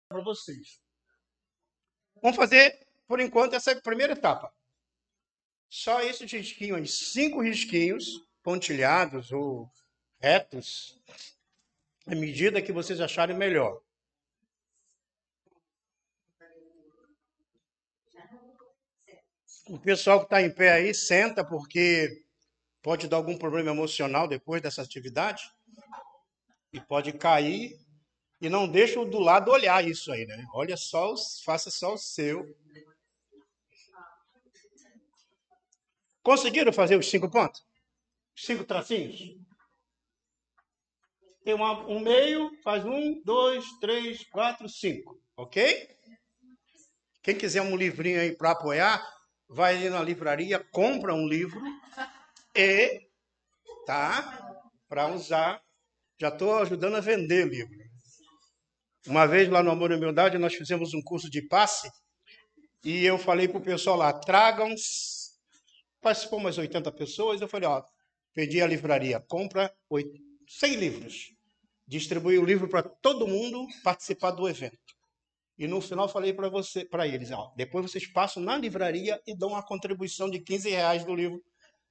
para vocês. Vamos fazer, por enquanto, essa primeira etapa. Só esses risquinhos, 5 risquinhos, pontilhados ou retos, à medida que vocês acharem melhor. O pessoal que está em pé aí, senta, porque pode dar algum problema emocional depois dessa atividade. E pode cair. E não deixa o do lado olhar isso aí, né? Olha só, faça só o seu. Conseguiram fazer os 5 pontos? 5 tracinhos? Tem um meio, faz 1, 2, 3, 4, 5. Ok? Quem quiser um livrinho aí para apoiar, vai ali na livraria, compra um livro e, tá? Para usar. Já estou ajudando a vender livro. Uma vez lá no Amor e Humildade, nós fizemos um curso de passe e eu falei para o pessoal lá, tragam, participou umas 80 pessoas, eu falei, ó, pedi à livraria, compra 100 livros, distribui o livro para todo mundo participar do evento. E no final falei para eles, ó, depois vocês passam na livraria e dão uma contribuição de R$ 15 do livro.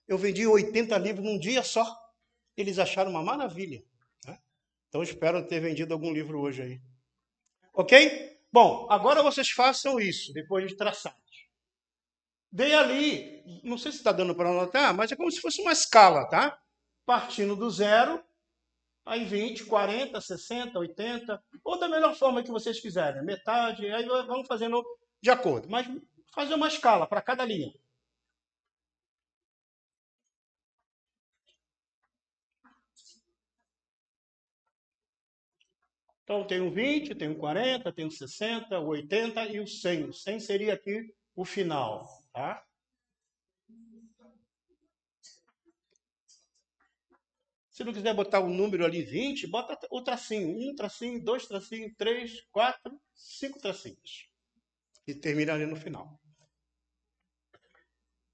Eu vendi 80 livros num dia só. Eles acharam uma maravilha. Né? Então espero ter vendido algum livro hoje aí. Ok? Bom, agora vocês façam isso, depois de traçados. Dei ali, não sei se está dando para anotar, mas é como se fosse uma escala, tá? Partindo do zero, aí 20, 40, 60, 80, ou da melhor forma que vocês quiserem, metade, aí vamos fazendo de acordo. Mas fazer uma escala para cada linha. Então, tem o 20, tem o 40, tem o 60, o 80 e o 100. O 100 seria aqui o final, tá? Se não quiser botar o número ali 20, bota o tracinho. 1 tracinho, 2 tracinhos, 3, 4, 5 tracinhos. E termina ali no final.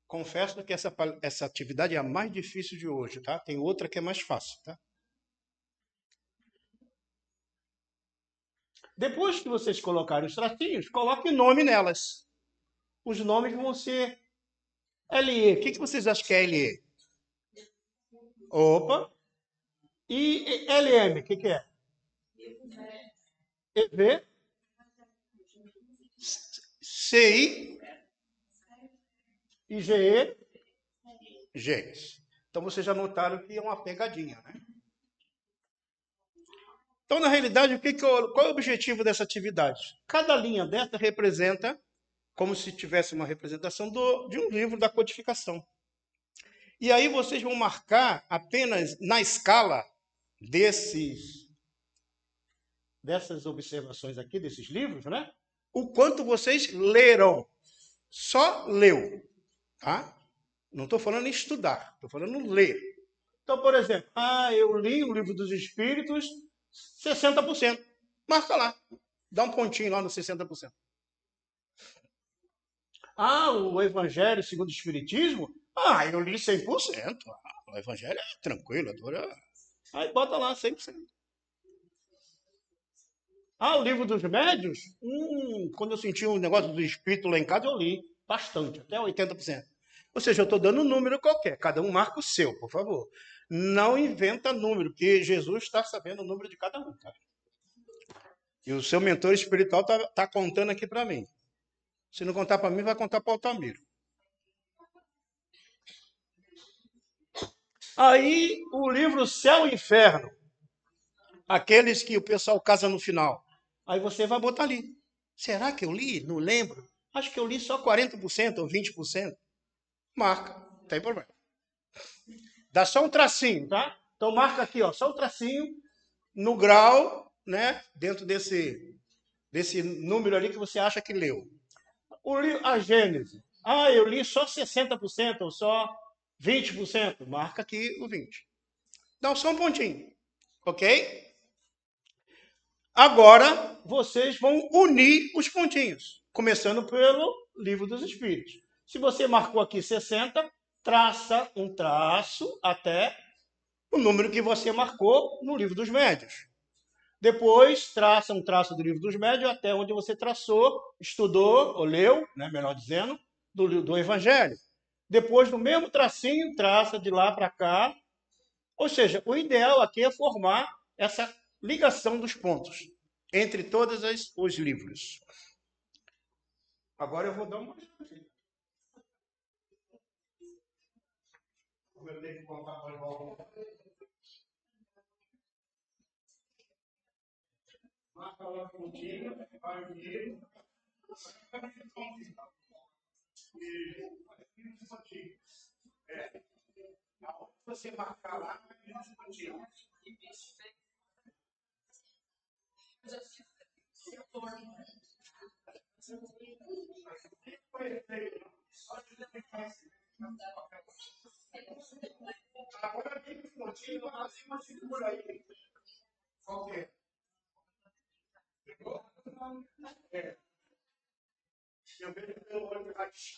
Confesso que essa atividade é a mais difícil de hoje, tá? Tem outra que é mais fácil, tá? Depois que vocês colocarem os tracinhos, coloque nome nelas. Os nomes vão ser LE. O que vocês acham que é LE? Opa! E LM, o que é? EV, CI e GE, GES. Então vocês já notaram que é uma pegadinha, né? Então, na realidade, qual é o objetivo dessa atividade? Cada linha dessa representa como se tivesse uma representação de um livro da codificação. E aí vocês vão marcar apenas na escala dessas observações aqui, desses livros, né? O quanto vocês leram. Só leu, tá? Não estou falando em estudar, estou falando em ler. Então, por exemplo, eu li o Livro dos Espíritos 60%. Marca lá. Dá um pontinho lá no 60%. O Evangelho segundo o Espiritismo? Eu li 100%. O Evangelho é tranquilo. Aí bota lá 100%. O Livro dos Médios? Quando eu senti um negócio do Espírito lá em casa, eu li bastante, até 80%. Ou seja, eu estou dando um número qualquer. Cada um marca o seu, por favor. Não inventa número, porque Jesus está sabendo o número de cada um. Tá? E o seu mentor espiritual está contando aqui para mim. Se não contar para mim, vai contar para o Altamiro. Aí, o livro Céu e Inferno. Aqueles que o pessoal casa no final. Aí você vai botar ali. Será que eu li? Não lembro. Acho que eu li só 40% ou 20%. Marca, não tem problema. Dá só um tracinho, tá? Então marca aqui, ó, só um tracinho no grau, né? Dentro desse número ali que você acha que leu. A Gênese. Eu li só 60% ou só 20%. Marca aqui o 20%. Dá só um pontinho, ok? Agora vocês vão unir os pontinhos, começando pelo Livro dos Espíritos. Se você marcou aqui 60, traça um traço até o número que você marcou no Livro dos Médios. Depois traça um traço do livro dos médiuns até onde você traçou, estudou, ou leu, né, melhor dizendo, do Evangelho. Depois, no mesmo tracinho, traça de lá para cá. Ou seja, o ideal aqui é formar essa ligação dos pontos entre todos os livros. Agora eu vou dar uma olhada. Eu tenho que colocar para volta. Marca lá pontinho, vai o livro. Aonde você marcar lá, pontinho. Agora aqui no pontinho, acima, segura aí. Qual que é? É. Eu vejo pelo olho aqui.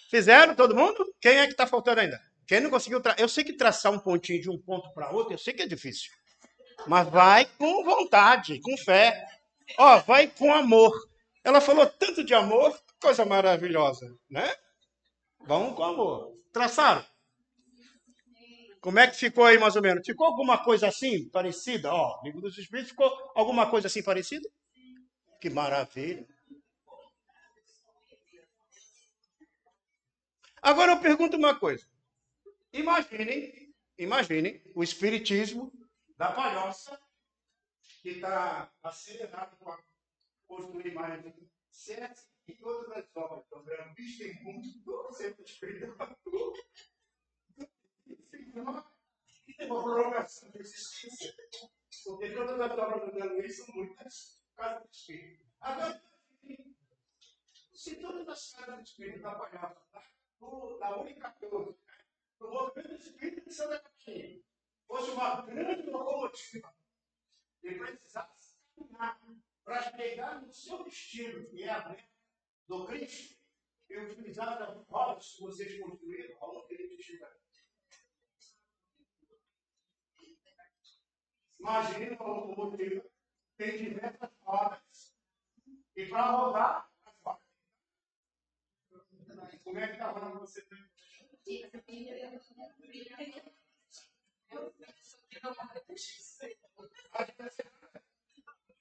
Fizeram todo mundo? Quem é que está faltando ainda? Quem não conseguiu traçar? Eu sei que traçar um pontinho de um ponto para outro, eu sei que é difícil. Mas vai com vontade, com fé. Ó, vai com amor. Ela falou tanto de amor, coisa maravilhosa, né? Vamos com amor. Traçaram? Como é que ficou aí, mais ou menos? Ficou alguma coisa assim, parecida? Ó, Livro dos Espíritos, ficou alguma coisa assim parecida? Que maravilha. Agora eu pergunto uma coisa. Imaginem o espiritismo da palhoça que está acelerado com a construir mais de 7 e todas as obras do Grambista em mundo, todo sempre espiritual. Uma prolongação de existência. Porque todas as obras do Grambista são muitas casas de espírito. Agora, se todas as casas de espírito da palhoça, da única coisa, do movimento espírita de Santa Catarina, fosse uma grande locomotiva e precisasse caminhar para chegar no seu destino, que é a meta do Cristo, e utilizar as rodas que vocês construíram, aonde ele chegar. Imagina uma locomotiva, tem diversas rodas, e para rodar as rodas. Como é que está rodando você?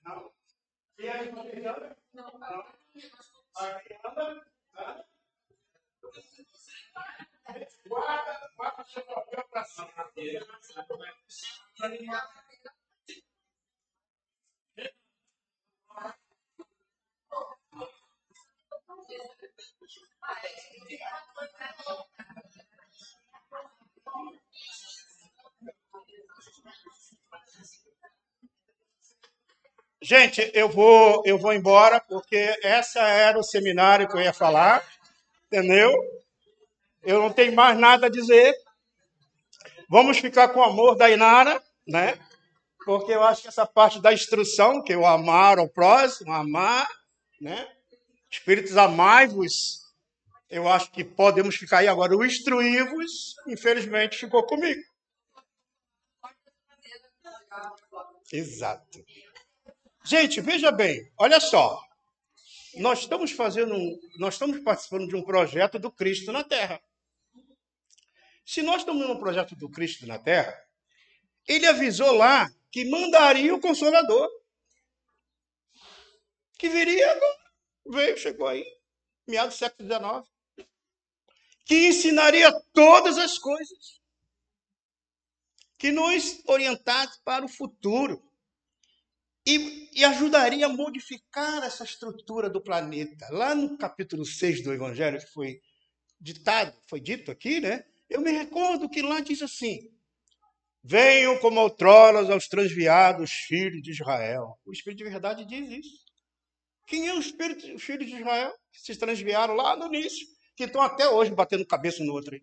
Não. E aí, você anda? Não. Aqui anda? Anda? Guarda o seu papel para cima. Gente, eu vou embora, porque essa era o seminário que eu ia falar, entendeu? Eu não tenho mais nada a dizer. Vamos ficar com o amor da Inara, né? Porque eu acho que essa parte da instrução, que é o amar ao próximo, amar, né? Espíritos amai-vos, eu acho que podemos ficar aí agora. O instruí-vos, infelizmente, ficou comigo. Exato. Gente, veja bem, olha só. Nós estamos participando de um projeto do Cristo na Terra. Se nós estamos num projeto do Cristo na Terra, ele avisou lá que mandaria o Consolador, que viria agora. Veio, chegou aí, meados do século XIX, que ensinaria todas as coisas, que nos orientasse para o futuro e ajudaria a modificar essa estrutura do planeta. Lá no capítulo 6 do Evangelho, que foi dito aqui, né? Eu me recordo que lá diz assim: venham como outrora aos transviados filhos de Israel. O Espírito de Verdade diz isso. Quem é os filhos de Israel que se transviaram lá no início, que estão até hoje batendo cabeça no outro?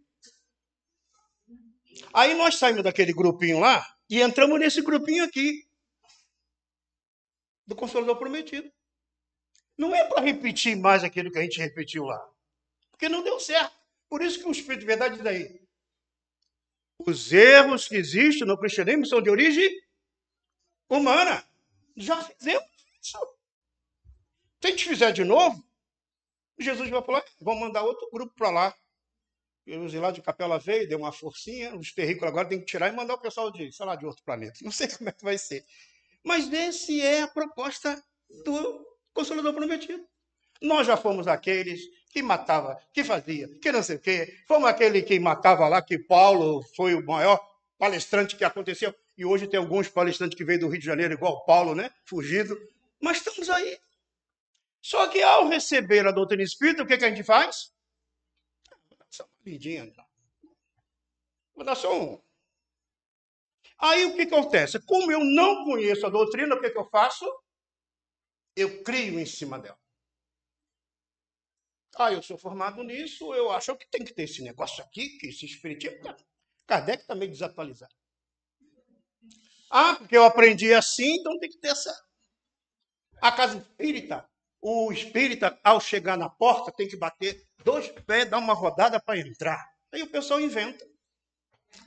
Aí nós saímos daquele grupinho lá e entramos nesse grupinho aqui, do Consolador Prometido. Não é para repetir mais aquilo que a gente repetiu lá, porque não deu certo. Por isso que o Espírito de Verdade diz aí: Os erros que existem no cristianismo são de origem humana. Já fizemos isso. Se a gente fizer de novo, Jesus vai falar, vamos mandar outro grupo para lá. Os lá de Capela veio, deu uma forcinha, os terrícolas agora tem que tirar e mandar o pessoal de, sei lá, de outro planeta. Não sei como é que vai ser. Mas esse é a proposta do Consolador Prometido. Nós já fomos aqueles que matava, que fazia, que não sei o quê. Fomos aquele que matava lá, que Paulo foi o maior palestrante que aconteceu. E hoje tem alguns palestrantes que veio do Rio de Janeiro, igual Paulo, né? Fugido. Mas estamos aí. Só que ao receber a doutrina espírita, o que a gente faz? Só uma lidinha. Vou dar só um. Aí o que acontece? Como eu não conheço a doutrina, o que eu faço? Eu crio em cima dela. Eu sou formado nisso, eu acho que tem que ter esse negócio aqui, que esse espiritismo. Kardec está meio desatualizado. Porque eu aprendi assim, então tem que ter essa. A casa espírita, o espírita, ao chegar na porta, tem que bater 2 pés, dar uma rodada para entrar. Aí o pessoal inventa.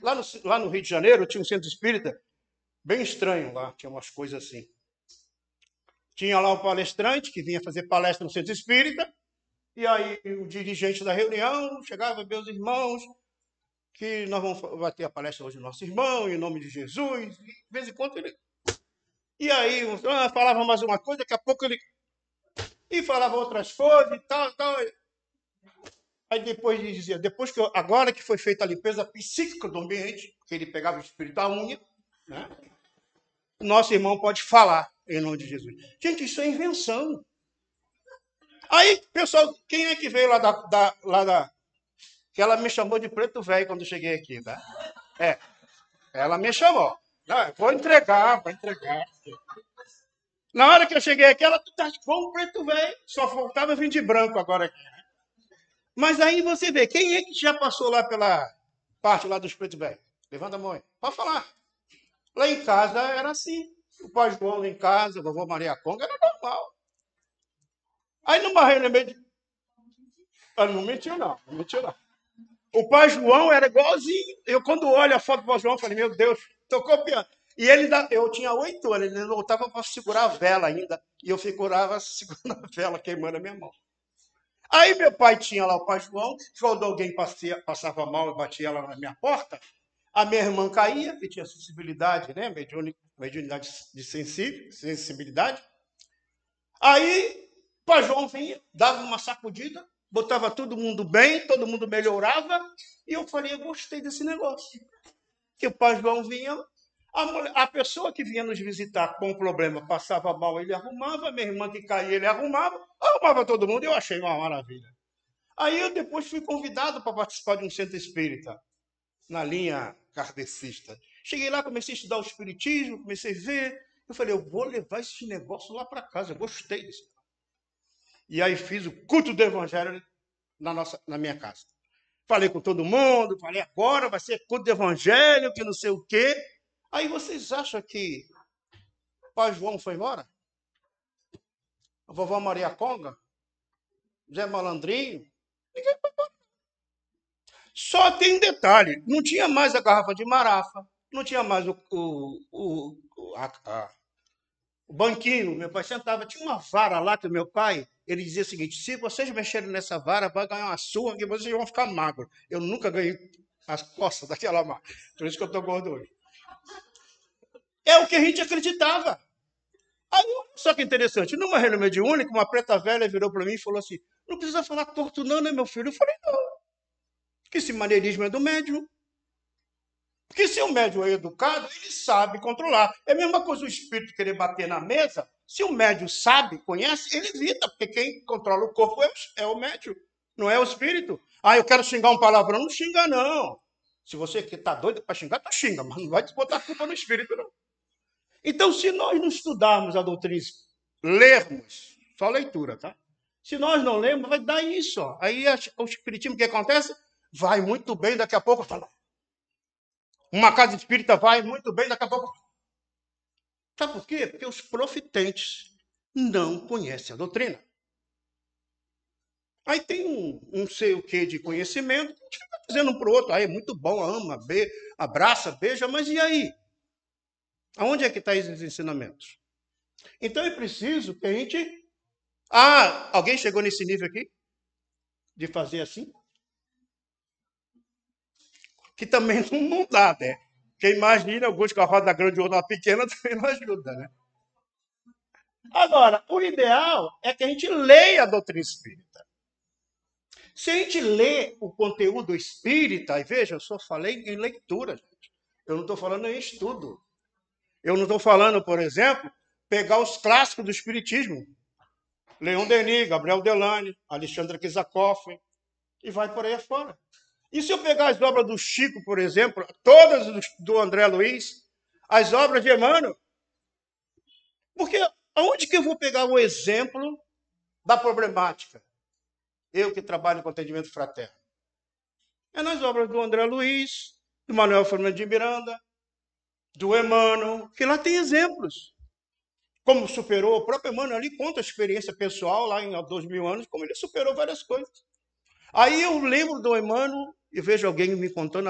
Lá no Rio de Janeiro, tinha um centro espírita bem estranho lá, tinha umas coisas assim. Tinha lá um palestrante que vinha fazer palestra no centro espírita, e aí o dirigente da reunião chegava, meus irmãos, que nós vamos ter a palestra hoje do nosso irmão, em nome de Jesus, e de vez em quando ele... E aí falava mais uma coisa, daqui a pouco ele... E falava outras coisas e tal, tal. Aí depois ele dizia, agora que foi feita a limpeza psíquica do ambiente, que ele pegava o espírito da unha, né? O nosso irmão pode falar em nome de Jesus. Gente, isso é invenção. Aí, pessoal, quem é que veio lá da que ela me chamou de preto velho quando eu cheguei aqui, tá? Ela me chamou. Não, vou entregar. Na hora que eu cheguei aqui, ela tá com um preto velho. Só faltava vir de branco agora aqui. Mas aí você vê, quem é que já passou lá pela parte lá dos pretos velhos? Levanta a mão aí. Pode falar. Lá em casa era assim. O pai João lá em casa, a vovó Maria Conga, era normal. Aí numa reunião meio de... não mentiu não. O pai João era igualzinho. Eu, quando olho a foto do pai João, eu falei, meu Deus, estou copiando. E eu tinha 8 anos, ele voltava para segurar a vela ainda. E eu figurava segurando a vela, queimando a minha mão. Aí meu pai tinha lá o pai João, quando alguém passava mal e batia lá na minha porta, a minha irmã caía, que tinha sensibilidade, né? Mediunidade de sensibilidade. Aí o pai João vinha, dava uma sacudida, botava todo mundo bem, todo mundo melhorava, e eu falei, eu gostei desse negócio. Que o pai João vinha, a pessoa que vinha nos visitar com problema, passava mal, ele arrumava, a minha irmã que caía, ele arrumava todo mundo, e eu achei uma maravilha. Aí eu depois fui convidado para participar de um centro espírita, na linha kardecista. Cheguei lá, comecei a estudar o espiritismo, comecei a ver, eu falei, eu vou levar esse negócio lá para casa, eu gostei disso. E aí fiz o culto do evangelho na minha casa. Falei com todo mundo, falei, agora vai ser culto do evangelho, que não sei o quê. Aí vocês acham que o pai João foi embora? A vovó Maria Conga? Zé Malandrinho? Ninguém foi embora. Só tem um detalhe, não tinha mais a garrafa de marafa, não tinha mais o banquinho, meu pai sentava, tinha uma vara lá que o meu pai, ele dizia o seguinte, se vocês mexerem nessa vara, vai ganhar uma surra que vocês vão ficar magros. Eu nunca ganhei as costas daquela marca, por isso que eu estou gordo hoje. É o que a gente acreditava. Aí, só que interessante, numa reunião mediúnica, uma preta velha virou para mim e falou assim, não precisa falar torto não, né, meu filho? Eu falei, não, que esse maneirismo é do médium. Porque se o médium é educado, ele sabe controlar. É a mesma coisa o espírito querer bater na mesa. Se o médium sabe, conhece, ele evita, porque quem controla o corpo é o médium, não é o espírito. Eu quero xingar um palavrão, não xinga não. Se você que está doido para xingar, tu xinga, mas não vai botar a culpa no espírito, não. Então, se nós não estudarmos a doutrina, lermos, só leitura, tá? Se nós não lermos, vai dar isso. Ó. Aí o espiritismo, o que acontece? Vai muito bem, daqui a pouco fala. Uma casa espírita vai muito bem, daqui a pouco. Sabe por quê? Porque os profitentes não conhecem a doutrina. Aí tem um sei o que de conhecimento, a gente fica dizendo um para o outro, aí é muito bom, ama, abraça, beija, mas e aí? Aonde é que estão esses ensinamentos? Então é preciso que a gente... Ah, alguém chegou nesse nível aqui? De fazer assim? Que também não dá, né? Porque imagina, alguns com a roda grande e outra pequena também não ajuda, né? Agora, o ideal é que a gente leia a doutrina espírita. Se a gente lê o conteúdo espírita, e veja, eu só falei em leitura, gente. Eu não estou falando em estudo. Eu não estou falando, por exemplo, pegar os clássicos do espiritismo. Leon Denis, Gabriel Delane, Alexandre Kizakov, e vai por aí afora. E se eu pegar as obras do Chico, por exemplo, todas do André Luiz, as obras de Emmanuel, porque aonde que eu vou pegar o exemplo da problemática? Eu que trabalho com atendimento fraterno. É nas obras do André Luiz, do Manuel Fernandes de Miranda, do Emmanuel, que lá tem exemplos. Como superou, o próprio Emmanuel ali conta a experiência pessoal, lá em 2000 anos, como ele superou várias coisas. Aí eu lembro do Emmanuel e vejo alguém me contando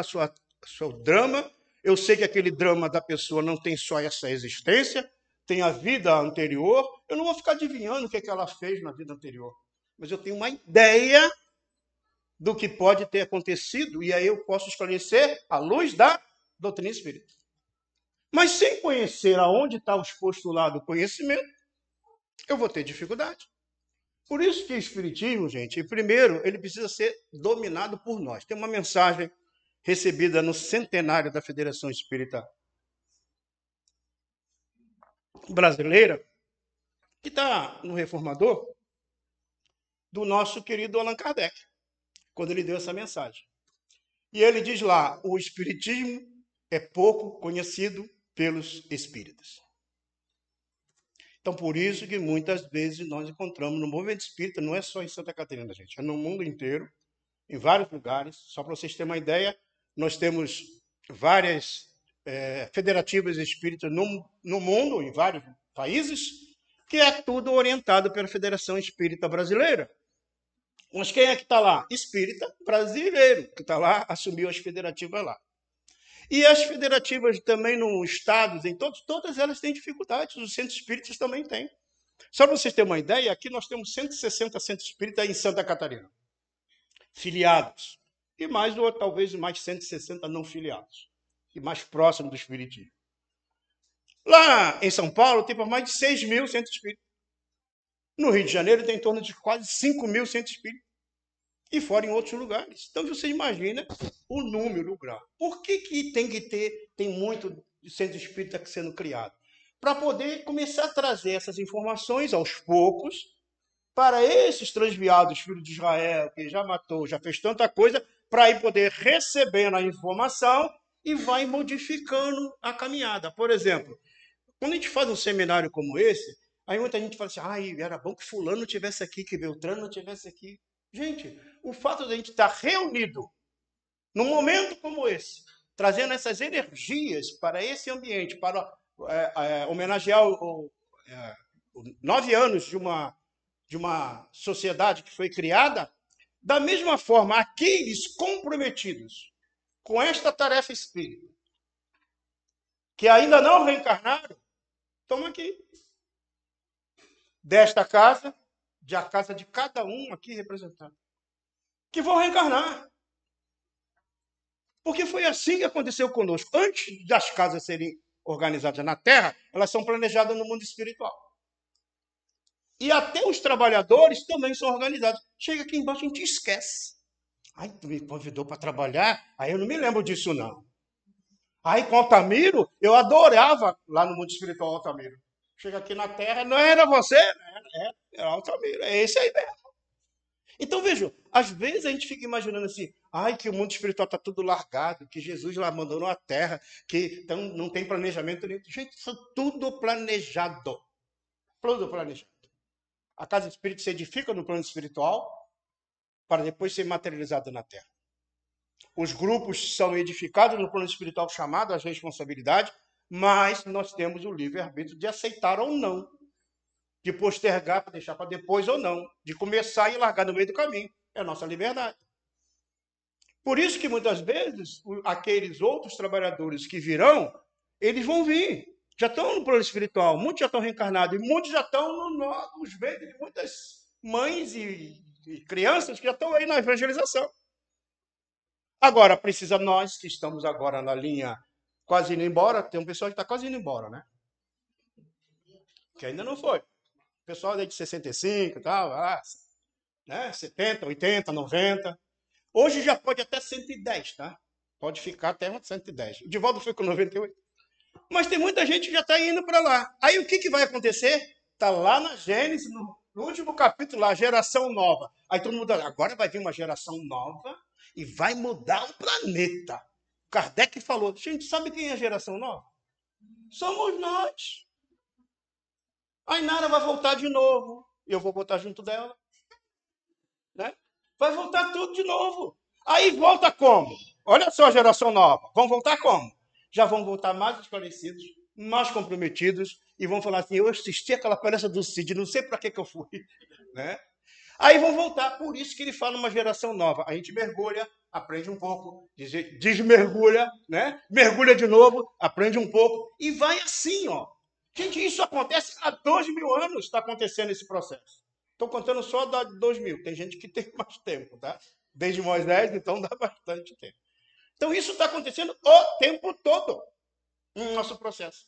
seu drama. Eu sei que aquele drama da pessoa não tem só essa existência, tem a vida anterior. Eu não vou ficar adivinhando o que ela fez na vida anterior, mas eu tenho uma ideia do que pode ter acontecido, e aí eu posso esclarecer à luz da doutrina espírita. Mas sem conhecer aonde está os postulados do conhecimento, eu vou ter dificuldade. Por isso que o espiritismo, gente, primeiro, ele precisa ser dominado por nós. Tem uma mensagem recebida no centenário da Federação Espírita Brasileira, que está no Reformador, do nosso querido Allan Kardec, quando ele deu essa mensagem. E ele diz lá, o espiritismo é pouco conhecido pelos espíritas. Então, por isso que muitas vezes nós encontramos no movimento espírita, não é só em Santa Catarina, gente, é no mundo inteiro, em vários lugares. Só para vocês terem uma ideia, nós temos várias federativas espíritas no mundo, em vários países, que é tudo orientado pela Federação Espírita Brasileira. Mas quem é que está lá? Espírita brasileiro, que está lá, assumiu as federativas lá. E as federativas também nos estados, em todas elas têm dificuldades, os centros espíritas também têm. Só para vocês terem uma ideia, aqui nós temos 160 centros espíritas em Santa Catarina, filiados. E mais, ou talvez mais 160 não filiados, e mais próximos do espiritismo. Lá em São Paulo tem mais de 6 mil centros espíritas. No Rio de Janeiro tem em torno de quase 5 mil centros espíritas. E fora em outros lugares. Então você imagina o número, o grau. Por que tem muito centro espírita sendo criado? Para poder começar a trazer essas informações aos poucos para esses transviados, filhos de Israel, que já matou, já fez tanta coisa, para ir poder receber a informação e vai modificando a caminhada. Por exemplo, quando a gente faz um seminário como esse, aí muita gente fala assim, era bom que fulano tivesse aqui, que Beltrano tivesse aqui. Gente, o fato de a gente estar reunido num momento como esse, trazendo essas energias para esse ambiente, para homenagear os 9 anos de uma sociedade que foi criada, da mesma forma, aqueles comprometidos com esta tarefa espírita, que ainda não reencarnaram, estão aqui. Desta casa, a casa de cada um aqui representado, que vão reencarnar. Porque foi assim que aconteceu conosco. Antes das casas serem organizadas na Terra, elas são planejadas no mundo espiritual. E até os trabalhadores também são organizados. Chega aqui embaixo, a gente esquece. Tu me convidou para trabalhar? Aí eu não me lembro disso, não. Aí com Altamiro, eu adorava lá no mundo espiritual Altamiro. Chega aqui na Terra, não era você, era Altamiro, é esse aí mesmo. Então, vejam, às vezes a gente fica imaginando assim, que o mundo espiritual está tudo largado, que Jesus lá abandonou a Terra, que então, não tem planejamento nenhum. Gente, isso é tudo planejado. Tudo planejado. A casa espírita se edifica no plano espiritual para depois ser materializada na Terra. Os grupos são edificados no plano espiritual chamado às responsabilidades, mas nós temos o livre-arbítrio de aceitar ou não, de postergar para deixar para depois ou não, de começar e largar no meio do caminho. É a nossa liberdade. Por isso que muitas vezes aqueles outros trabalhadores que virão, eles vão vir. Já estão no plano espiritual, muitos já estão reencarnados, e muitos já estão nos ventres de muitas mães e crianças que já estão aí na evangelização. Agora, precisa nós que estamos agora na linha quase indo embora, tem um pessoal que está quase indo embora, né? Que ainda não foi. O pessoal de 65 e tal, né? 70, 80, 90. Hoje já pode até 110, tá? Pode ficar até 110. O Divaldo foi com 98. Mas tem muita gente que já está indo para lá. Aí o que vai acontecer? Está lá na Gênesis, no último capítulo, lá, geração nova. Aí todo mundo, agora vai vir uma geração nova e vai mudar o planeta. Kardec falou, gente, sabe quem é a geração nova? Somos nós. A Inara vai voltar de novo. Eu vou voltar junto dela. Né? Vai voltar tudo de novo. Aí volta como? Olha só a geração nova. Vão voltar como? Já vão voltar mais esclarecidos, mais comprometidos, e vão falar assim, eu assisti aquela palestra do Cid, não sei para que eu fui. Né? Aí vão voltar, por isso que ele fala uma geração nova. A gente mergulha, aprende um pouco, desmergulha, né? Mergulha de novo, aprende um pouco, e vai assim, ó. Gente, isso acontece há 2000 anos, está acontecendo esse processo. Estou contando só da 2000, tem gente que tem mais tempo, tá? Desde Moisés, então dá bastante tempo. Então isso está acontecendo o tempo todo no nosso processo.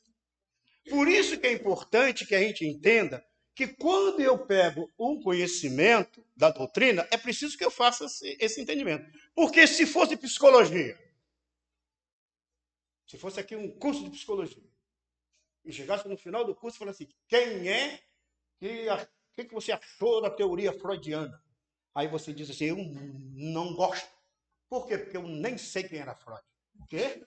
Por isso que é importante que a gente entenda que quando eu pego um conhecimento da doutrina, é preciso que eu faça esse entendimento. Porque se fosse psicologia, se fosse aqui um curso de psicologia, e chegasse no final do curso e falasse assim, quem é que você achou da teoria freudiana? Aí você diz assim, eu não gosto. Por quê? Porque eu nem sei quem era Freud. O quê?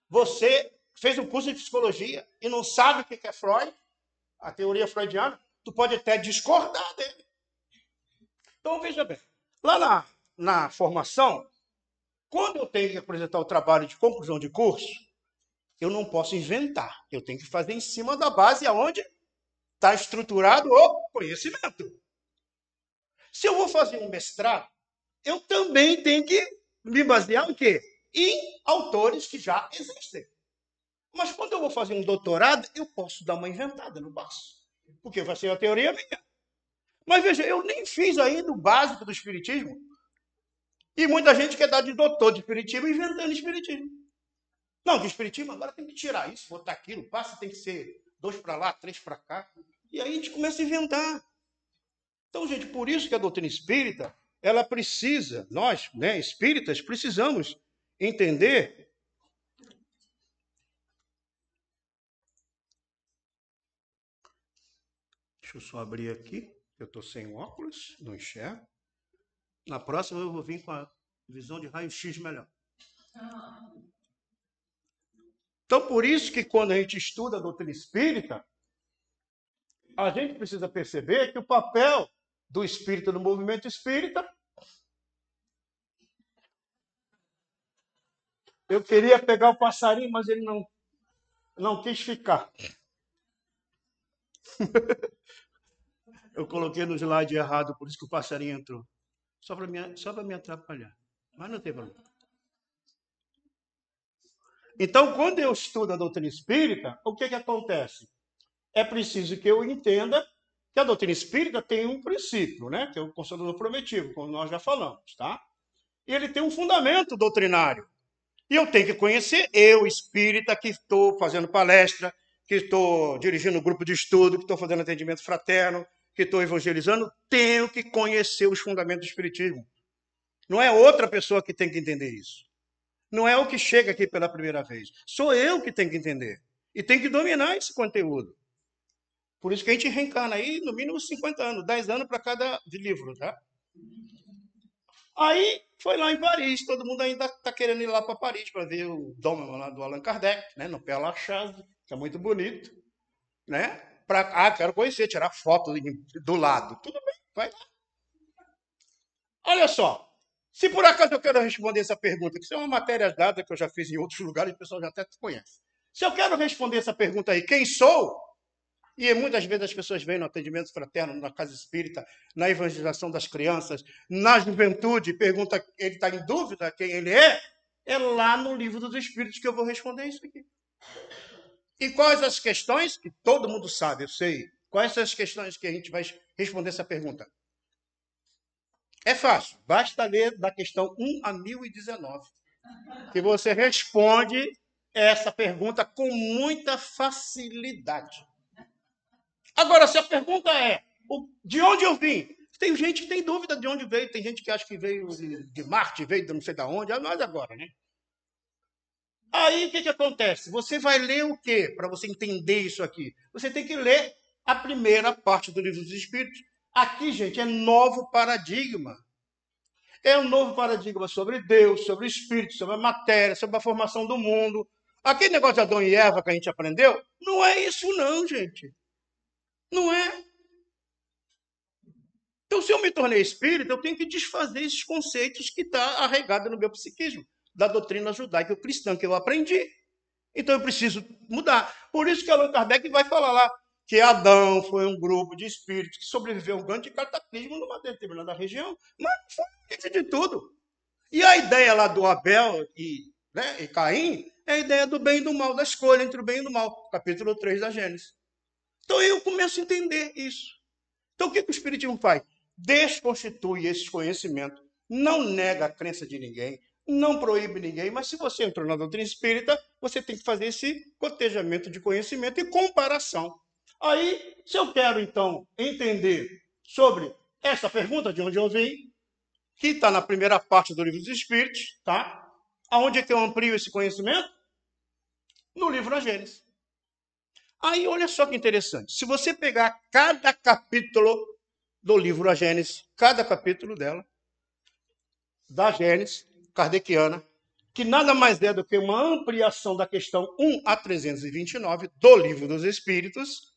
Você fez um curso de psicologia e não sabe o que é Freud, a teoria freudiana, tu pode até discordar dele. Então, veja bem, lá na formação, quando eu tenho que apresentar o trabalho de conclusão de curso, eu não posso inventar. Eu tenho que fazer em cima da base aonde está estruturado o conhecimento. Se eu vou fazer um mestrado, eu também tenho que me basear em quê? Em autores que já existem. Mas quando eu vou fazer um doutorado, eu posso dar uma inventada, não posso. Porque vai ser a teoria minha. Mas veja, eu nem fiz ainda o básico do espiritismo. E muita gente quer dar de doutor de espiritismo inventando espiritismo. Não, de espiritismo agora tem que tirar isso, botar aquilo, passa, tem que ser 2 para lá, 3 para cá. E aí a gente começa a inventar. Então, gente, por isso que a doutrina espírita, ela precisa, nós, né, espíritas, precisamos entender. Deixa eu só abrir aqui, eu estou sem óculos, não enxergo. Na próxima eu vou vir com a visão de raio-x melhor. Então, por isso que quando a gente estuda a doutrina espírita, a gente precisa perceber que o papel do espírita no movimento espírita. Eu queria pegar o passarinho, mas ele não quis ficar. Eu coloquei no slide errado, por isso que o passarinho entrou. Só para me atrapalhar. Mas não tem problema. Então, quando eu estudo a doutrina espírita, o que acontece? É preciso que eu entenda que a doutrina espírita tem um princípio, né? Que é o Consolador Prometido, como nós já falamos, tá? E ele tem um fundamento doutrinário. E eu tenho que conhecer, eu, espírita, que estou fazendo palestra, que estou dirigindo um grupo de estudo, que estou fazendo atendimento fraterno, que estou evangelizando, tenho que conhecer os fundamentos do espiritismo. Não é outra pessoa que tem que entender isso. Não é o que chega aqui pela primeira vez. Sou eu que tenho que entender. E tenho que dominar esse conteúdo. Por isso que a gente reencarna aí, no mínimo 50 anos, 10 anos para cada livro, tá? Aí foi lá em Paris, todo mundo ainda está querendo ir lá para Paris para ver o dom lá do Allan Kardec, né, no Père Lachaise, que é muito bonito, né? Quero conhecer, tirar foto do lado. Tudo bem, vai lá. Olha só, se por acaso eu quero responder essa pergunta, que isso é uma matéria dada que eu já fiz em outros lugares, o pessoal já até conhece. Se eu quero responder essa pergunta aí, quem sou? E muitas vezes as pessoas vêm no atendimento fraterno, na casa espírita, na evangelização das crianças, na juventude, pergunta, ele está em dúvida quem ele é? É lá no livro dos Espíritos que eu vou responder isso aqui. E quais as questões? Que todo mundo sabe, eu sei. Quais são as questões que a gente vai responder essa pergunta? É fácil, basta ler da questão 1 a 1019, que você responde essa pergunta com muita facilidade. Agora, se a pergunta é, de onde eu vim? Tem gente que tem dúvida de onde veio, tem gente que acha que veio de Marte, veio de não sei de onde, é nós agora, né? Aí, o que acontece? Você vai ler o quê para você entender isso aqui? Você tem que ler a primeira parte do Livro dos Espíritos. Aqui, gente, é novo paradigma. É um novo paradigma sobre Deus, sobre o Espírito, sobre a matéria, sobre a formação do mundo. Aquele negócio de Adão e Eva que a gente aprendeu, não é isso não, gente. Não é. Então, se eu me tornei espírita, eu tenho que desfazer esses conceitos que estão arraigados no meu psiquismo, da doutrina judaico-cristã que eu aprendi. Então, eu preciso mudar. Por isso que Allan Kardec vai falar lá que Adão foi um grupo de espíritos que sobreviveu a um grande cataclismo numa determinada região, mas foi isso de tudo. E a ideia lá do Abel e Caim é a ideia do bem e do mal, da escolha entre o bem e o mal, capítulo 3 da Gênesis. Então, eu começo a entender isso. Então, o que o Espiritismo faz? Desconstitui esses conhecimentos, não nega a crença de ninguém, não proíbe ninguém, mas se você entrou na doutrina espírita, você tem que fazer esse cotejamento de conhecimento e comparação. Aí, se eu quero, então, entender sobre essa pergunta, de onde eu vim, que está na primeira parte do Livro dos Espíritos, tá? Aonde é que eu amplio esse conhecimento? No livro da Gênesis. Aí, olha só que interessante. Se você pegar cada capítulo do livro A Gênesis, cada capítulo dela, da Gênesis kardeciana, que nada mais é do que uma ampliação da questão 1 a 329 do Livro dos Espíritos,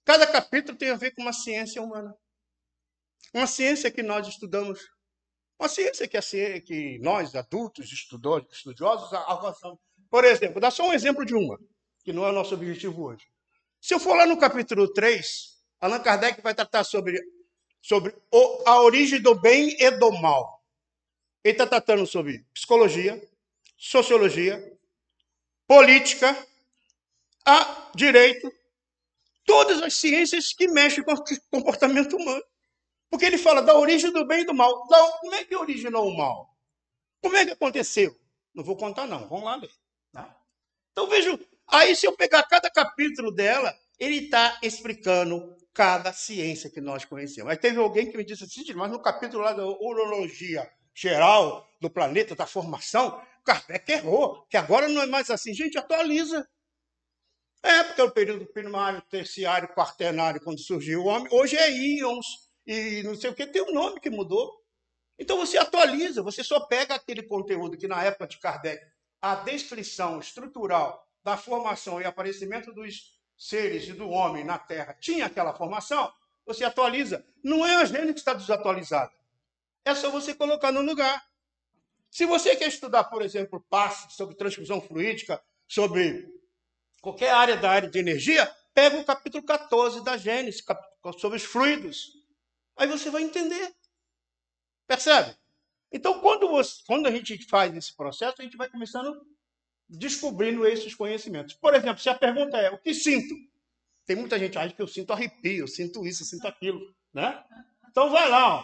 cada capítulo tem a ver com uma ciência humana. Uma ciência que nós estudamos. Uma ciência que nós, adultos, estudiosos, avançamos. Por exemplo, vou dar só um exemplo de uma, que não é o nosso objetivo hoje. Se eu for lá no capítulo 3, Allan Kardec vai tratar sobre a origem do bem e do mal. Ele está tratando sobre psicologia, sociologia, política, direito, todas as ciências que mexem com o comportamento humano. Porque ele fala da origem do bem e do mal. Então, como é que originou o mal? Como é que aconteceu? Não vou contar, não. Vamos lá ler. Tá? Então, vejo. Aí, se eu pegar cada capítulo dela, ele está explicando cada ciência que nós conhecemos. Aí teve alguém que me disse assim, mas no capítulo lá da urologia geral do planeta, da formação, Kardec errou, que agora não é mais assim. Gente, atualiza. Porque é o período primário, terciário, quaternário, quando surgiu o homem. Hoje é íons e não sei o que, tem um nome que mudou. Então você atualiza, você só pega aquele conteúdo que na época de Kardec, a descrição estrutural da formação e aparecimento dos seres e do homem na Terra tinha aquela formação, você atualiza. Não é a Gênesis que está desatualizada. É só você colocar no lugar. Se você quer estudar, por exemplo, passe sobre transfusão fluídica, sobre qualquer área de energia, pega o capítulo 14 da Gênesis, sobre os fluidos. Aí você vai entender. Percebe? Então, quando a gente faz esse processo, a gente vai começando descobrindo esses conhecimentos. Por exemplo, se a pergunta é, o que sinto? Tem muita gente que acha que eu sinto arrepio, eu sinto isso, eu sinto aquilo. Né? Então, vai lá,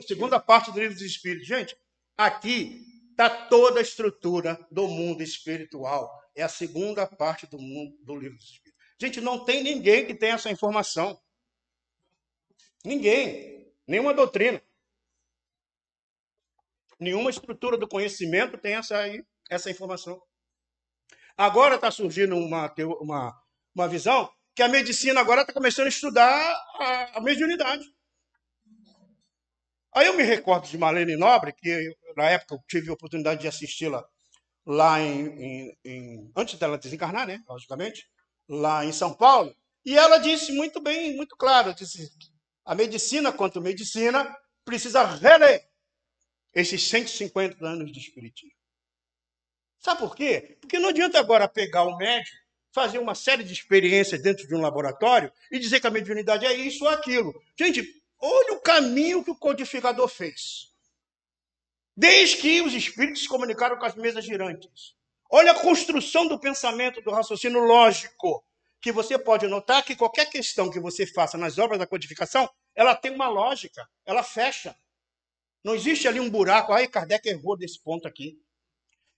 segunda parte do Livro dos Espíritos. Gente, aqui está toda a estrutura do mundo espiritual. É a segunda parte do Livro dos Espíritos. Gente, não tem ninguém que tenha essa informação. Ninguém. Nenhuma doutrina. Nenhuma estrutura do conhecimento tem essa informação. Agora está surgindo uma visão que a medicina agora está começando a estudar a mediunidade. Aí eu me recordo de Marlene Nobre, que na época eu tive a oportunidade de assisti-la lá antes dela desencarnar, né, logicamente, lá em São Paulo, e ela disse muito bem, muito claro, disse, a medicina, quanto medicina, precisa reler esses 150 anos de espiritismo. Sabe por quê? Porque não adianta agora pegar o médico fazer uma série de experiências dentro de um laboratório e dizer que a mediunidade é isso ou aquilo. Gente, olha o caminho que o codificador fez. Desde que os espíritos se comunicaram com as mesas girantes. Olha a construção do pensamento, do raciocínio lógico, que você pode notar que qualquer questão que você faça nas obras da codificação, ela tem uma lógica, ela fecha. Não existe ali um buraco, ai, Kardec errou desse ponto aqui.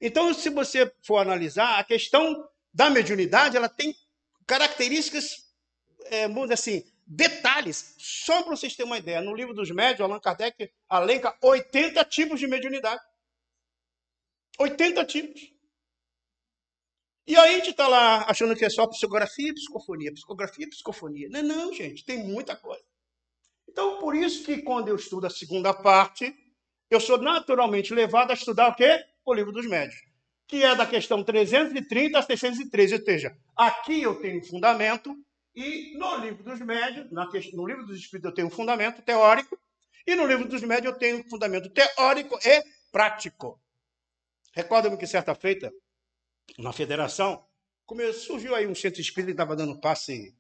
Então, se você for analisar, a questão da mediunidade, ela tem características, vamos dizer assim, detalhes. Só para vocês terem uma ideia, no livro dos médiuns, Allan Kardec elenca 80 tipos de mediunidade. 80 tipos. E aí a gente está lá achando que é só psicografia e psicofonia, psicografia e psicofonia. Não, não, gente, tem muita coisa. Então, por isso que quando eu estudo a segunda parte, eu sou naturalmente levado a estudar o quê? O livro dos médiuns, que é da questão 330 a 613. Ou seja, aqui eu tenho um fundamento, e no livro dos médiuns, no livro dos espíritos eu tenho um fundamento teórico, e no livro dos médiuns eu tenho um fundamento teórico e prático. Recordo-me que certa feita, na federação, surgiu aí um centro espírita que estava dando passe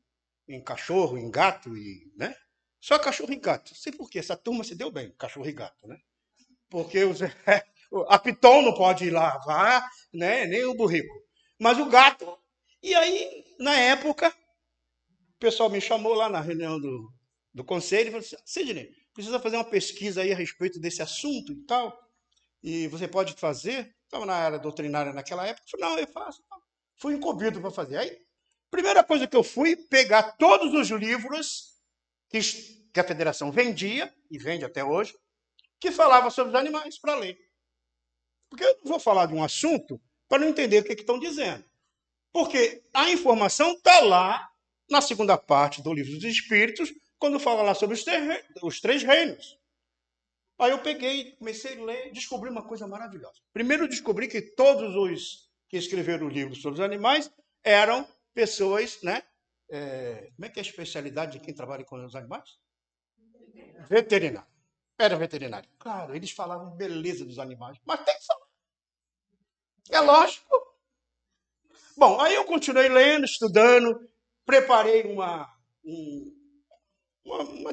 em cachorro, em gato, e, né? Só cachorro e gato. Não sei por quê, essa turma se deu bem, cachorro e gato, né? Porque a Piton não pode ir lavar, né? Nem o burrico. Mas o gato. E aí, na época, o pessoal me chamou lá na reunião do conselho e falou assim: Sidney, precisa fazer uma pesquisa aí a respeito desse assunto e tal. E você pode fazer? Estava na área doutrinária naquela época. Eu falei, não, eu faço. Fui incumbido para fazer. Aí, primeira coisa que eu fui, pegar todos os livros que a federação vendia, e vende até hoje, que falava sobre os animais para ler. Porque eu não vou falar de um assunto para não entender o que estão dizendo. Porque a informação está lá na segunda parte do Livro dos Espíritos, quando fala lá sobre os três reinos. Aí eu peguei, comecei a ler, descobri uma coisa maravilhosa. Primeiro, descobri que todos os que escreveram livros sobre os animais eram pessoas, né? Como é que é a especialidade de quem trabalha com os animais? Veterinário. Era veterinário. Claro, eles falavam beleza dos animais, mas tem que falar. É lógico. Bom, aí eu continuei lendo, estudando, preparei uma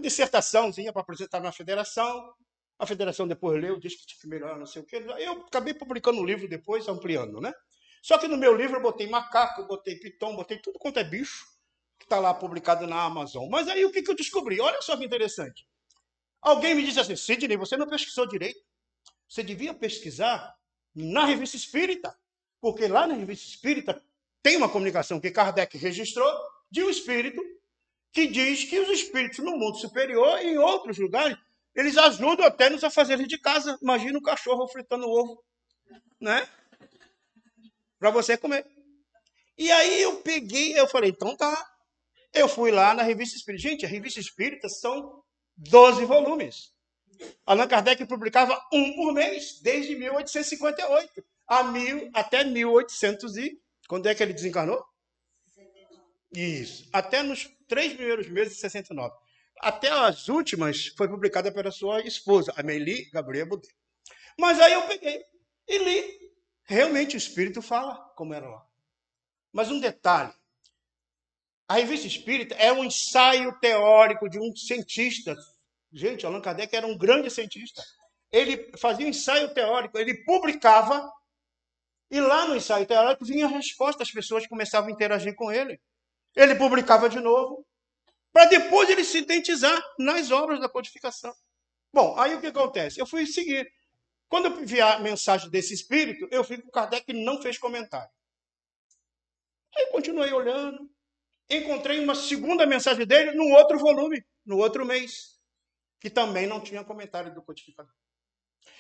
dissertaçãozinha para apresentar na federação. A federação depois leu, disse que tinha que melhorar, não sei o quê. Eu acabei publicando um livro depois, ampliando, né? Só que no meu livro eu botei macaco, botei piton, botei tudo quanto é bicho, que está lá publicado na Amazon. Mas aí o que eu descobri? Olha só que interessante. Alguém me disse assim: Sidney, você não pesquisou direito. Você devia pesquisar na Revista Espírita, porque lá na Revista Espírita tem uma comunicação que Kardec registrou de um espírito que diz que os espíritos no mundo superior e em outros lugares, eles ajudam até nos afazeres de casa. Imagina um cachorro fritando ovo, né? Para você comer. E aí eu peguei, eu falei, então tá. Eu fui lá na Revista Espírita. Gente, a Revista Espírita são 12 volumes. Allan Kardec publicava um por mês, desde 1858 até 1800 e... Quando é que ele desencarnou? Isso. Até nos 3 primeiros meses de 69. Até as últimas foi publicada pela sua esposa, Amélie Gabriel Baudet. Mas aí eu peguei e li. Realmente o Espírito fala como era lá. Mas um detalhe. A Revista Espírita é um ensaio teórico de um cientista. Gente, Allan Kardec era um grande cientista. Ele fazia um ensaio teórico, ele publicava, e lá no ensaio teórico vinha a resposta, as pessoas começavam a interagir com ele. Ele publicava de novo, para depois ele sintetizar nas obras da codificação. Bom, aí o que acontece? Eu fui seguir. Quando eu vi a mensagem desse espírito, eu vi que o Kardec não fez comentário. Aí eu continuei olhando, encontrei uma segunda mensagem dele no outro volume, no outro mês, que também não tinha comentário do codificador.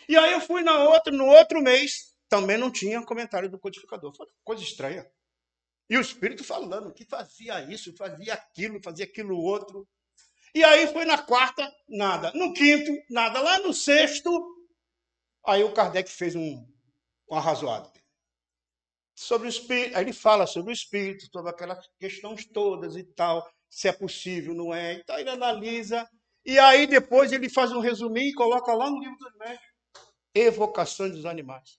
E aí eu fui no outro mês, também não tinha comentário do codificador. Foi coisa estranha. E o espírito falando que fazia isso, fazia aquilo outro. E aí foi na quarta, nada. No quinto, nada. Lá no sexto, aí o Kardec fez um arrazoado. Sobre o espírito, aí ele fala sobre o espírito, sobre aquelas questões todas e tal, se é possível, não é. Então ele analisa, e aí depois ele faz um resuminho e coloca lá no livro dos médiuns. Evocações dos animais.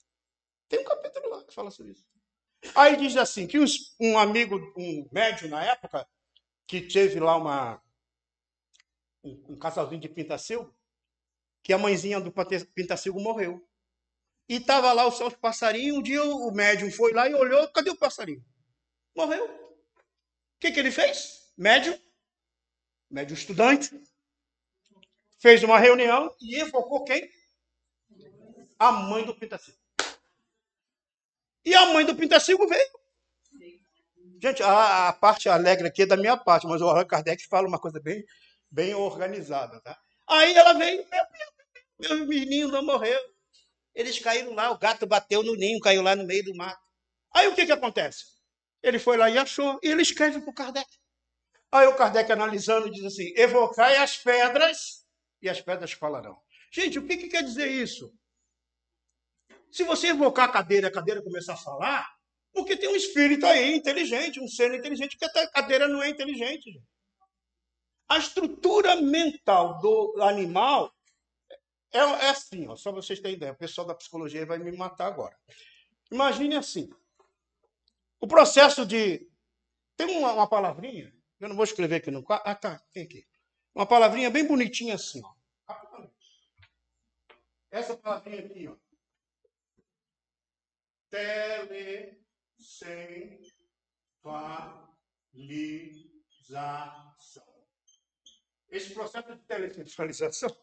Tem um capítulo lá que fala sobre isso. Aí diz assim, que um amigo, um médium na época, que teve lá um casalzinho de pintacilgo, que a mãezinha do pintacilgo morreu. E estava lá os seus passarinhos, um dia o médium foi lá e olhou, cadê o passarinho? Morreu. O que ele fez? Médium estudante, fez uma reunião e evocou quem? A mãe do pintacilgo. E a mãe do pintacilgo veio. Gente, a parte alegre aqui é da minha parte, mas o Allan Kardec fala uma coisa bem organizada, tá? Aí ela veio, meu menino não morreu. Eles caíram lá, o gato bateu no ninho, caiu lá no meio do mato. Aí o que acontece? Ele foi lá e achou, e ele escreve para o Kardec. Aí o Kardec, analisando, diz assim: evocai as pedras, e as pedras falarão. Gente, o que quer dizer isso? Se você evocar a cadeira começar a falar, porque tem um espírito aí inteligente, um ser inteligente, porque a cadeira não é inteligente. Gente. A estrutura mental do animal é assim, ó, só vocês terem ideia. O pessoal da psicologia vai me matar agora. Imagine assim: o processo de. Tem uma palavrinha, eu não vou escrever aqui no quadro. Ah, tá, tem aqui. Uma palavrinha bem bonitinha assim, ó. Essa palavrinha aqui, ó. Telecentralização. Esse processo de telecentralização,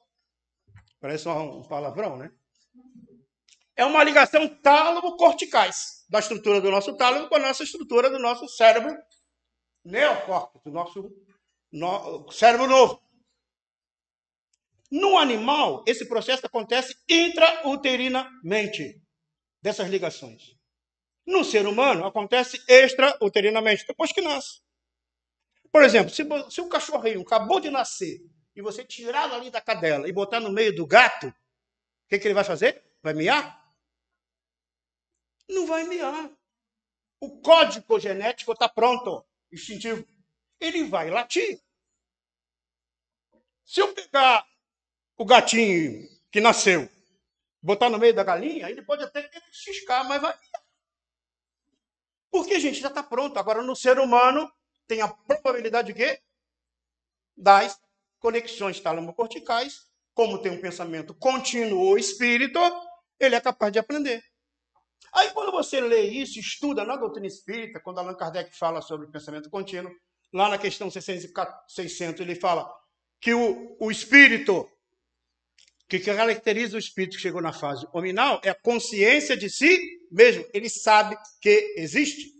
parece um palavrão, né? É uma ligação tálamo-corticais da estrutura do nosso tálamo com a nossa estrutura do nosso cérebro neocórtex, do nosso cérebro novo. No animal, esse processo acontece intrauterinamente, dessas ligações. No ser humano, acontece extrauterinamente, depois que nasce. Por exemplo, se o cachorrinho acabou de nascer e você tirar ali da cadela e botar no meio do gato, o que ele vai fazer? Vai miar? Não vai miar. O código genético está pronto, instintivo. Ele vai latir. Se eu pegar o gatinho que nasceu, botar no meio da galinha, ele pode até ciscar, mas vai miar. Porque, gente, já está pronto. Agora, no ser humano, tem a probabilidade de quê? Das conexões talamo-corticais, como tem um pensamento contínuo ou espírito, ele é capaz de aprender. Aí, quando você lê isso, estuda na doutrina espírita, quando Allan Kardec fala sobre o pensamento contínuo, lá na questão 600, ele fala que o espírito, que caracteriza o espírito que chegou na fase hominal, é a consciência de si mesmo. Ele sabe que existe.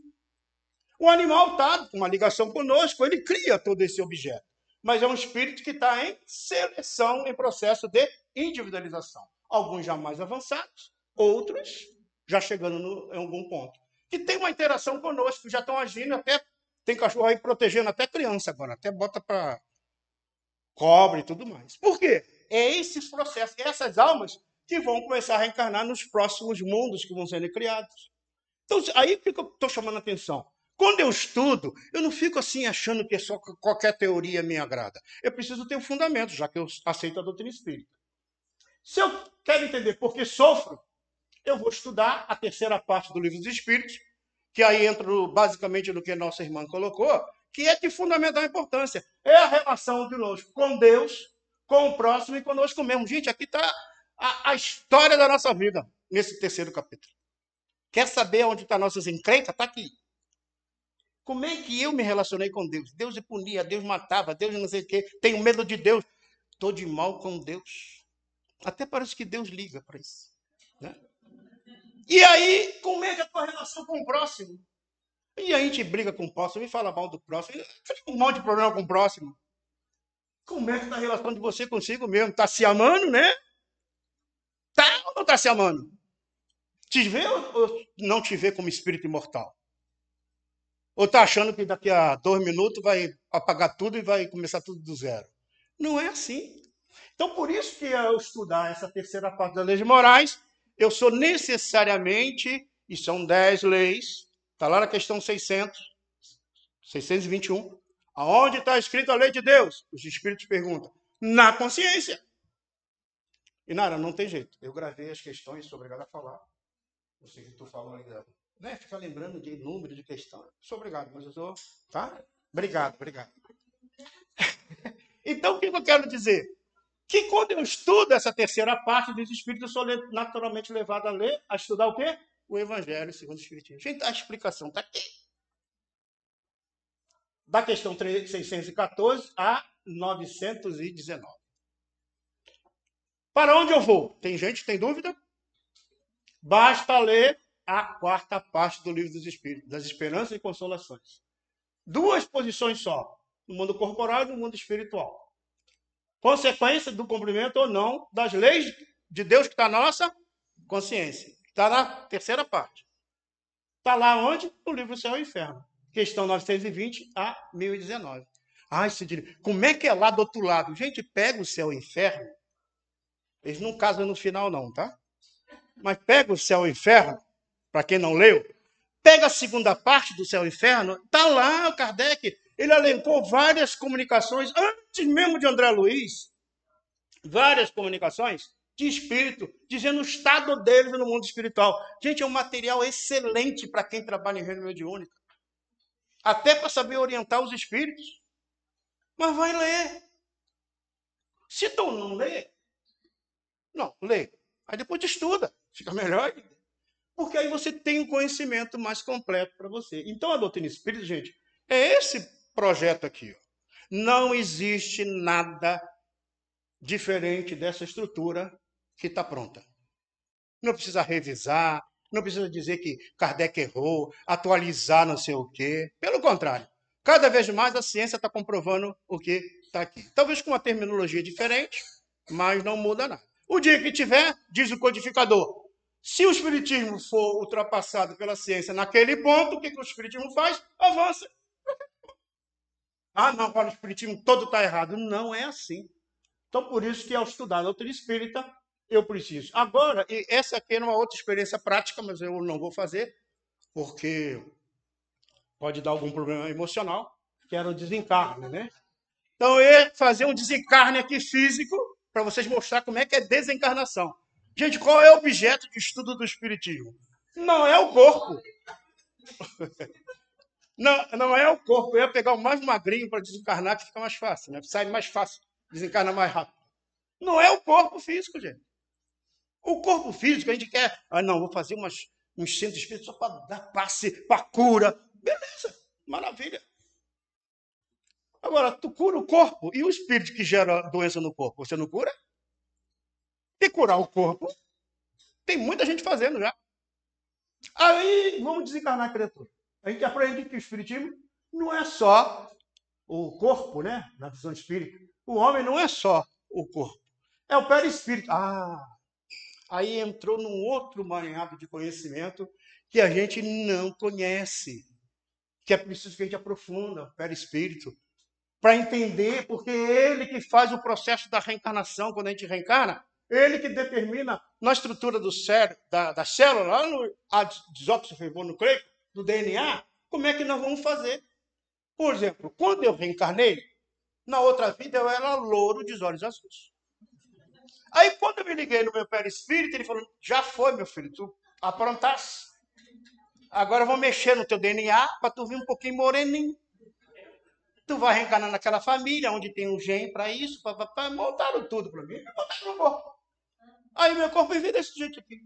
O animal está com uma ligação conosco, ele cria todo esse objeto. Mas é um espírito que está em seleção, em processo de individualização. Alguns já mais avançados, outros já chegando em algum ponto. Que tem uma interação conosco, já estão agindo, até tem cachorro aí protegendo até criança agora, até bota para cobre e tudo mais. Por quê? É esses processos, essas almas que vão começar a reencarnar nos próximos mundos que vão sendo criados. Então, aí que eu estou chamando a atenção. Quando eu estudo, eu não fico assim achando que só qualquer teoria me agrada. Eu preciso ter um fundamento, já que eu aceito a doutrina espírita. Se eu quero entender por que sofro, eu vou estudar a terceira parte do Livro dos Espíritos, que aí entra basicamente no que a nossa irmã colocou, que é de fundamental importância. É a relação de nós com Deus, com o próximo e conosco mesmo. Gente, aqui está a história da nossa vida, nesse terceiro capítulo. Quer saber onde está nossas encrencas? Está aqui. Como é que eu me relacionei com Deus? Deus me punia, Deus matava, Deus não sei o quê. Tenho medo de Deus. Estou de mal com Deus. Até parece que Deus liga para isso. Né? E aí, como é que é a tua relação com o próximo? E a gente briga com o próximo e fala mal do próximo. Tem um monte de problema com o próximo. Como é que está a relação de você consigo mesmo? Está se amando, né? Tá ou não está se amando? Te vê ou não te vê como espírito imortal? Ou está achando que daqui a 2 minutos vai apagar tudo e vai começar tudo do zero? Não é assim. Então, por isso que ao estudar essa terceira parte das leis morais, eu sou necessariamente, e são 10 leis, está lá na questão 621, aonde está escrito a lei de Deus? Os espíritos perguntam. Na consciência. E, Nara, não tem jeito. Eu gravei as questões, sou obrigado a falar. Eu sei que tu falou aí Né? Fica lembrando de número de questão. Sou obrigado, mas eu sou. Tá? Obrigado, obrigado. Então, o que eu quero dizer? Que quando eu estudo essa terceira parte dos Espíritos, eu sou naturalmente levado a ler, a estudar o quê? O Evangelho segundo o Espiritismo. Gente, a explicação está aqui. Da questão 614 a 919. Para onde eu vou? Tem gente que tem dúvida? Basta ler a quarta parte do Livro dos Espíritos, das Esperanças e Consolações. Duas posições só, no mundo corporal e no mundo espiritual. Consequência do cumprimento ou não das leis de Deus que está na nossa consciência. Está na terceira parte. Está lá onde? No livro Céu e Inferno. Questão 920 a 1019. Ai, Sidney, como é que é lá do outro lado? Gente, pega o Céu e o Inferno. Eles não casam no final não, tá? Mas pega o Céu e o Inferno, para quem não leu, pega a segunda parte do Céu e Inferno, está lá o Kardec, ele elencou várias comunicações, antes mesmo de André Luiz, várias comunicações de espírito, dizendo o estado deles no mundo espiritual. Gente, é um material excelente para quem trabalha em reino mediúnico. Até para saber orientar os espíritos. Mas vai ler. Se tu não lê, não, lê. Aí depois estuda. Fica melhor. Porque aí você tem um conhecimento mais completo para você. Então, a doutrina espírita, gente, é esse projeto aqui. Ó. Não existe nada diferente dessa estrutura que está pronta. Não precisa revisar, não precisa dizer que Kardec errou, atualizar não sei o quê. Pelo contrário, cada vez mais a ciência está comprovando o que está aqui. Talvez com uma terminologia diferente, mas não muda nada. O dia que tiver, diz o codificador, se o espiritismo for ultrapassado pela ciência naquele ponto, o que o espiritismo faz? Avança. Ah, não, agora o espiritismo todo está errado. Não é assim. Então, por isso que ao estudar a doutrina espírita, eu preciso. Agora, e essa aqui é uma outra experiência prática, mas eu não vou fazer, porque pode dar algum problema emocional, que era o desencarne, né? Então, eu ia fazer um desencarne aqui físico, para vocês mostrar como é que é desencarnação. Gente, qual é o objeto de estudo do espiritismo? Não é o corpo. Não é o corpo. Eu ia pegar o mais magrinho para desencarnar, que fica mais fácil, né? Sai mais fácil, desencarna mais rápido. Não é o corpo físico, gente. O corpo físico, a gente quer, não, vou fazer uns centros espíritas só para dar passe, para cura. Beleza, maravilha. Agora, tu cura o corpo e o espírito que gera doença no corpo, você não cura? E curar o corpo, tem muita gente fazendo já. Aí, vamos desencarnar a criatura. A gente aprende que o espiritismo não é só o corpo, né? Na visão espírita. O homem não é só o corpo. É o perispírito. Aí entrou num outro maranhado de conhecimento que a gente não conhece, que é preciso que a gente aprofunda o perispírito, para entender, porque é ele que faz o processo da reencarnação, quando a gente reencarna, ele que determina na estrutura do cérebro, da célula, lá no desoxirribonucleico, do DNA, como é que nós vamos fazer. Por exemplo, quando eu reencarnei, na outra vida eu era louro de olhos azuis. Aí, quando eu me liguei no meu perispírito, ele falou, já foi, meu filho, tu aprontasse. Agora eu vou mexer no teu DNA para tu vir um pouquinho moreninho. Tu vai reencarnar naquela família, onde tem um gene para isso, montaram tudo para mim, montaram no corpo. Aí meu corpo veio desse jeito aqui.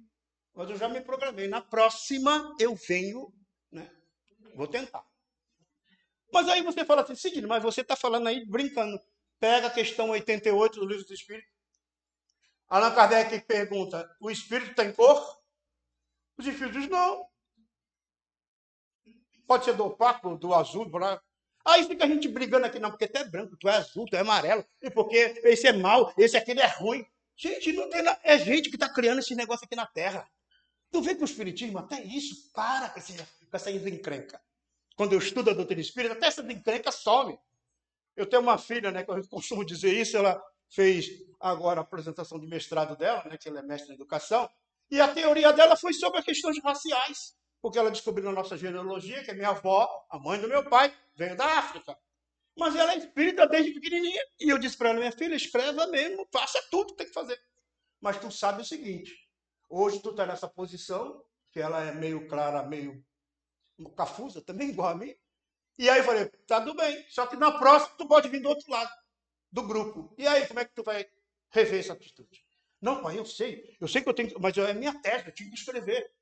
Mas eu já me programei. Na próxima eu venho, né? Vou tentar. Mas aí você fala assim, Sidney, mas você está falando aí brincando. Pega a questão 88 do Livro dos Espíritos. Allan Kardec pergunta, o espírito tem cor? Os espíritos dizem, não. Pode ser do opaco, do azul, do branco. Aí fica a gente brigando aqui, não, porque tu é branco, tu é azul, tu é amarelo, e porque esse é mau, esse aquele é ruim. Gente, não tem nada. É gente que está criando esse negócio aqui na Terra. Tu vê que o espiritismo, até isso, para com essa desencrenca. Quando eu estudo a doutrina espírita, até essa desencrenca some. Eu tenho uma filha, né, que eu costumo dizer isso, ela fez agora a apresentação de mestrado dela, né, que ela é mestre em educação, e a teoria dela foi sobre as questões raciais, porque ela descobriu na nossa genealogia que a minha avó, a mãe do meu pai, veio da África. Mas ela é espírita desde pequenininha. E eu disse para ela, minha filha, escreva mesmo, faça tudo que tem que fazer. Mas tu sabe o seguinte, hoje tu está nessa posição, que ela é meio clara, meio cafusa, também igual a mim. E aí eu falei, tá tudo bem, só que na próxima tu pode vir do outro lado do grupo. E aí, como é que tu vai rever essa atitude? Não, pai, eu sei que eu tenho, mas é minha tese, eu tinha que escrever.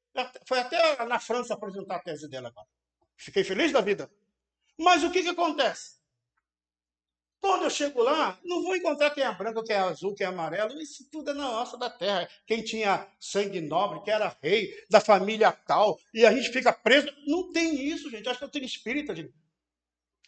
Foi até na França apresentar a tese dela agora. Fiquei feliz da vida. Mas o que acontece? Quando eu chego lá, não vou encontrar quem é branco, quem é azul, quem é amarelo. Isso tudo é na nossa da terra. Quem tinha sangue nobre, que era rei, da família tal, e a gente fica preso. Não tem isso, gente. Acho que eu tenho espírita, gente.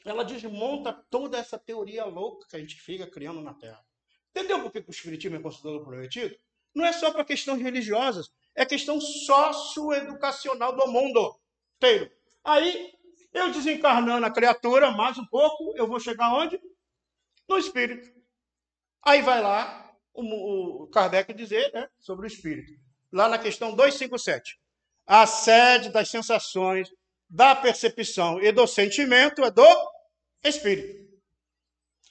Ela desmonta toda essa teoria louca que a gente fica criando na terra. Entendeu por que o espiritismo é considerado prometido? Não é só para questões religiosas, é questão socioeducacional do mundo inteiro. Aí, eu desencarnando a criatura, mais um pouco, eu vou chegar onde? No espírito. Aí vai lá o Kardec dizer, né, sobre o espírito. Lá na questão 257. A sede das sensações, da percepção e do sentimento é do espírito.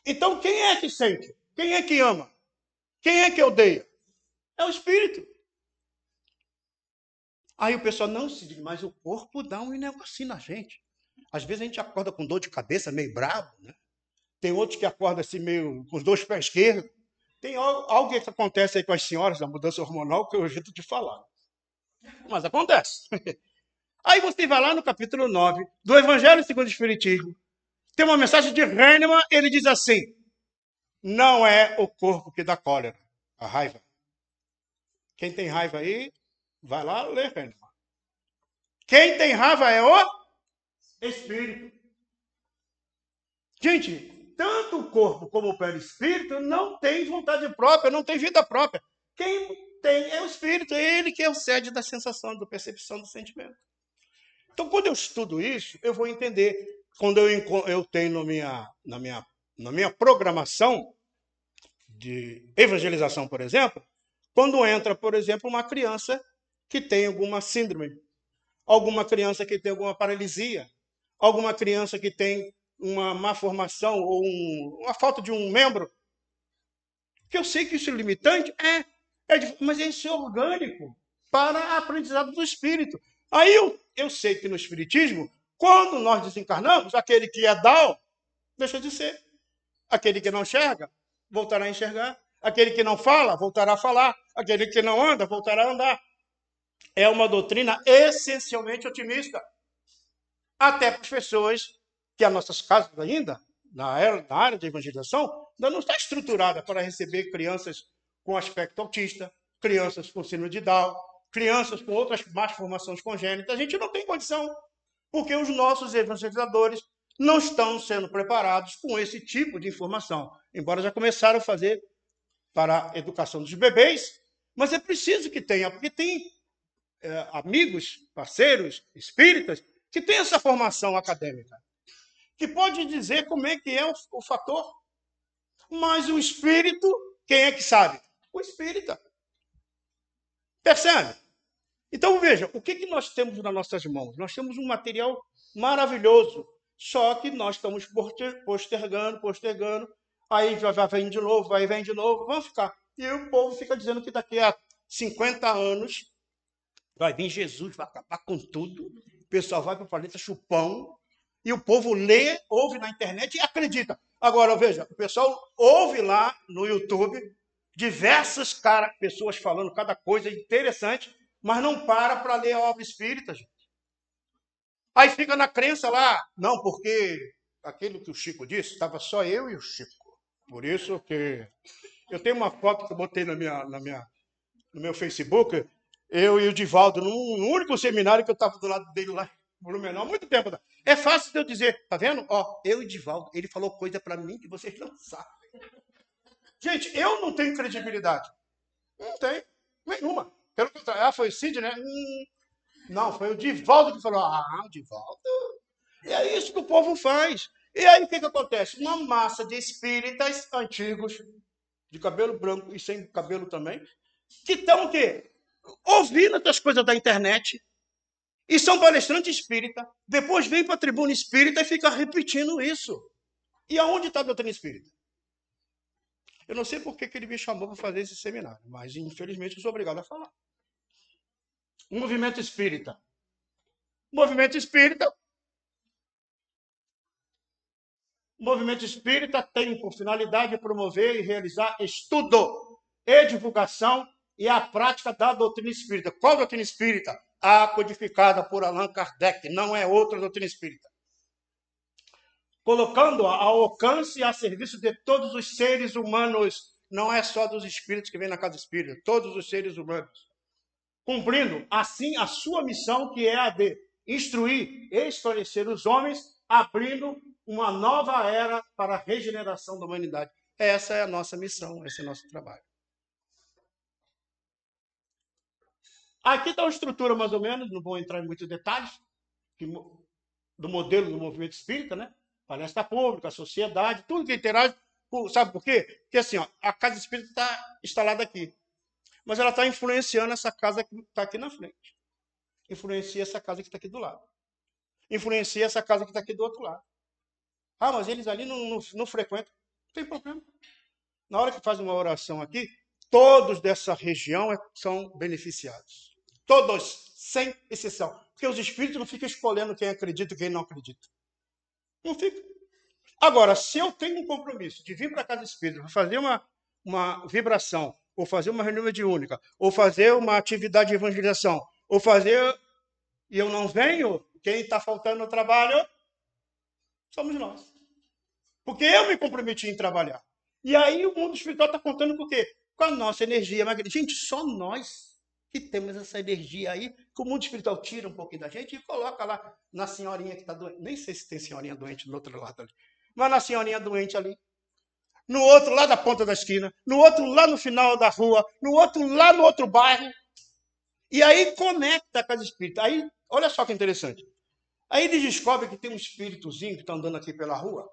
Então, quem é que sente? Quem é que ama? Quem é que odeia? É o espírito. Aí o pessoal, não se diz, mas o corpo dá um negocinho na gente. Às vezes a gente acorda com dor de cabeça, meio bravo, né? Tem outros que acordam assim, meio com os dois pés esquerdos. Tem algo que acontece aí com as senhoras, da mudança hormonal, que é o jeito de falar. Mas acontece. Aí você vai lá no capítulo 9 do Evangelho segundo o Espiritismo. Tem uma mensagem de Hahnemann, ele diz assim: não é o corpo que dá cólera, a raiva. Quem tem raiva aí, vai lá ler Hahnemann. Quem tem raiva é o espírito. Gente, tanto o corpo como o perispírito não tem vontade própria, não tem vida própria. Quem tem é o espírito, é ele que é o sede da sensação, da percepção, do sentimento. Então, quando eu estudo isso, eu vou entender. Quando eu tenho na minha programação de evangelização, por exemplo, quando entra, por exemplo, uma criança que tem alguma síndrome, alguma criança que tem alguma paralisia, alguma criança que tem uma má formação ou uma falta de um membro, que eu sei que isso é limitante, mas isso é orgânico para a aprendizado do espírito. Aí eu sei que no espiritismo, quando nós desencarnamos, aquele que é Dao, deixa de ser. Aquele que não enxerga, voltará a enxergar. Aquele que não fala, voltará a falar. Aquele que não anda, voltará a andar. É uma doutrina essencialmente otimista. Até para as pessoas que as nossas casas ainda, na área de evangelização, ainda não está estruturada para receber crianças com aspecto autista, crianças com síndrome de Down, crianças com outras más formações congênitas. A gente não tem condição, porque os nossos evangelizadores não estão sendo preparados com esse tipo de informação. Embora já começaram a fazer para a educação dos bebês, mas é preciso que tenha, porque tem amigos, parceiros, espíritas, que têm essa formação acadêmica, que pode dizer como é que é o fator. Mas o espírito, quem é que sabe? O espírita. Percebe? Então, veja, o que nós temos nas nossas mãos? Nós temos um material maravilhoso, só que nós estamos postergando, aí vai vem de novo, vai vem de novo, vamos ficar. E o povo fica dizendo que daqui a 50 anos vai vir Jesus, vai acabar com tudo, o pessoal vai para o planeta chupão, e o povo lê, ouve na internet e acredita. Agora, veja, o pessoal ouve lá no YouTube diversas pessoas falando cada coisa interessante, mas não para ler a obra espírita, gente. Aí fica na crença lá, não, porque aquilo que o Chico disse, estava só eu e o Chico. Por isso que eu tenho uma foto que eu botei no meu Facebook, eu e o Divaldo, no único seminário que eu estava do lado dele lá, Blumenau, há muito tempo. É fácil de eu dizer, tá vendo? Ó, eu e o Divaldo, ele falou coisa para mim que vocês não sabem. Gente, eu não tenho credibilidade. Não tenho, nenhuma. Pelo contrário, foi o Cid, né? Não, foi o Divaldo que falou, o Divaldo. E é isso que o povo faz. E aí o que acontece? Uma massa de espíritas antigos, de cabelo branco e sem cabelo também, que estão o quê? Ouvindo essas coisas da internet, e são palestrantes espírita, depois vem para a tribuna espírita e fica repetindo isso. E aonde está a doutrina espírita? Eu não sei por que ele me chamou para fazer esse seminário, mas infelizmente eu sou obrigado a falar. Um movimento espírita. O movimento espírita tem por finalidade promover e realizar estudo e divulgação e a prática da doutrina espírita. Qual doutrina espírita? A codificada por Allan Kardec, não é outra doutrina espírita. Colocando-a ao alcance e a serviço de todos os seres humanos, não é só dos espíritos que vêm na casa espírita, todos os seres humanos. Cumprindo, assim, a sua missão, que é a de instruir e esclarecer os homens, abrindo uma nova era para a regeneração da humanidade. Essa é a nossa missão, esse é o nosso trabalho. Aqui está a estrutura, mais ou menos, não vou entrar em muitos detalhes, do modelo do movimento espírita, né? Palestra pública, a sociedade, tudo que interage. Sabe por quê? Porque assim, ó, a casa espírita está instalada aqui, mas ela está influenciando essa casa que está aqui na frente. Influencia essa casa que está aqui do lado. Influencia essa casa que está aqui do outro lado. Ah, mas eles ali não frequentam. Não tem problema. Na hora que faz uma oração aqui, todos dessa região são beneficiados. Todos, sem exceção. Porque os espíritos não ficam escolhendo quem acredita e quem não acredita. Não fica. Agora, se eu tenho um compromisso de vir para a casa espírita, fazer uma vibração, ou fazer uma reunião mediúnica, ou fazer uma atividade de evangelização, ou fazer, e eu não venho, quem está faltando no trabalho somos nós. Porque eu me comprometi em trabalhar. E aí o mundo espiritual está contando com o quê? Com a nossa energia. Gente, só nós que temos essa energia aí, que o mundo espiritual tira um pouquinho da gente e coloca lá na senhorinha que está doente. Nem sei se tem senhorinha doente do outro lado ali. Mas na senhorinha doente ali. No outro lá da ponta da esquina. No outro lá no final da rua. No outro lá no outro bairro. E aí conecta com as espíritas. Aí, olha só que interessante. Aí eles descobrem que tem um espíritozinho que está andando aqui pela rua,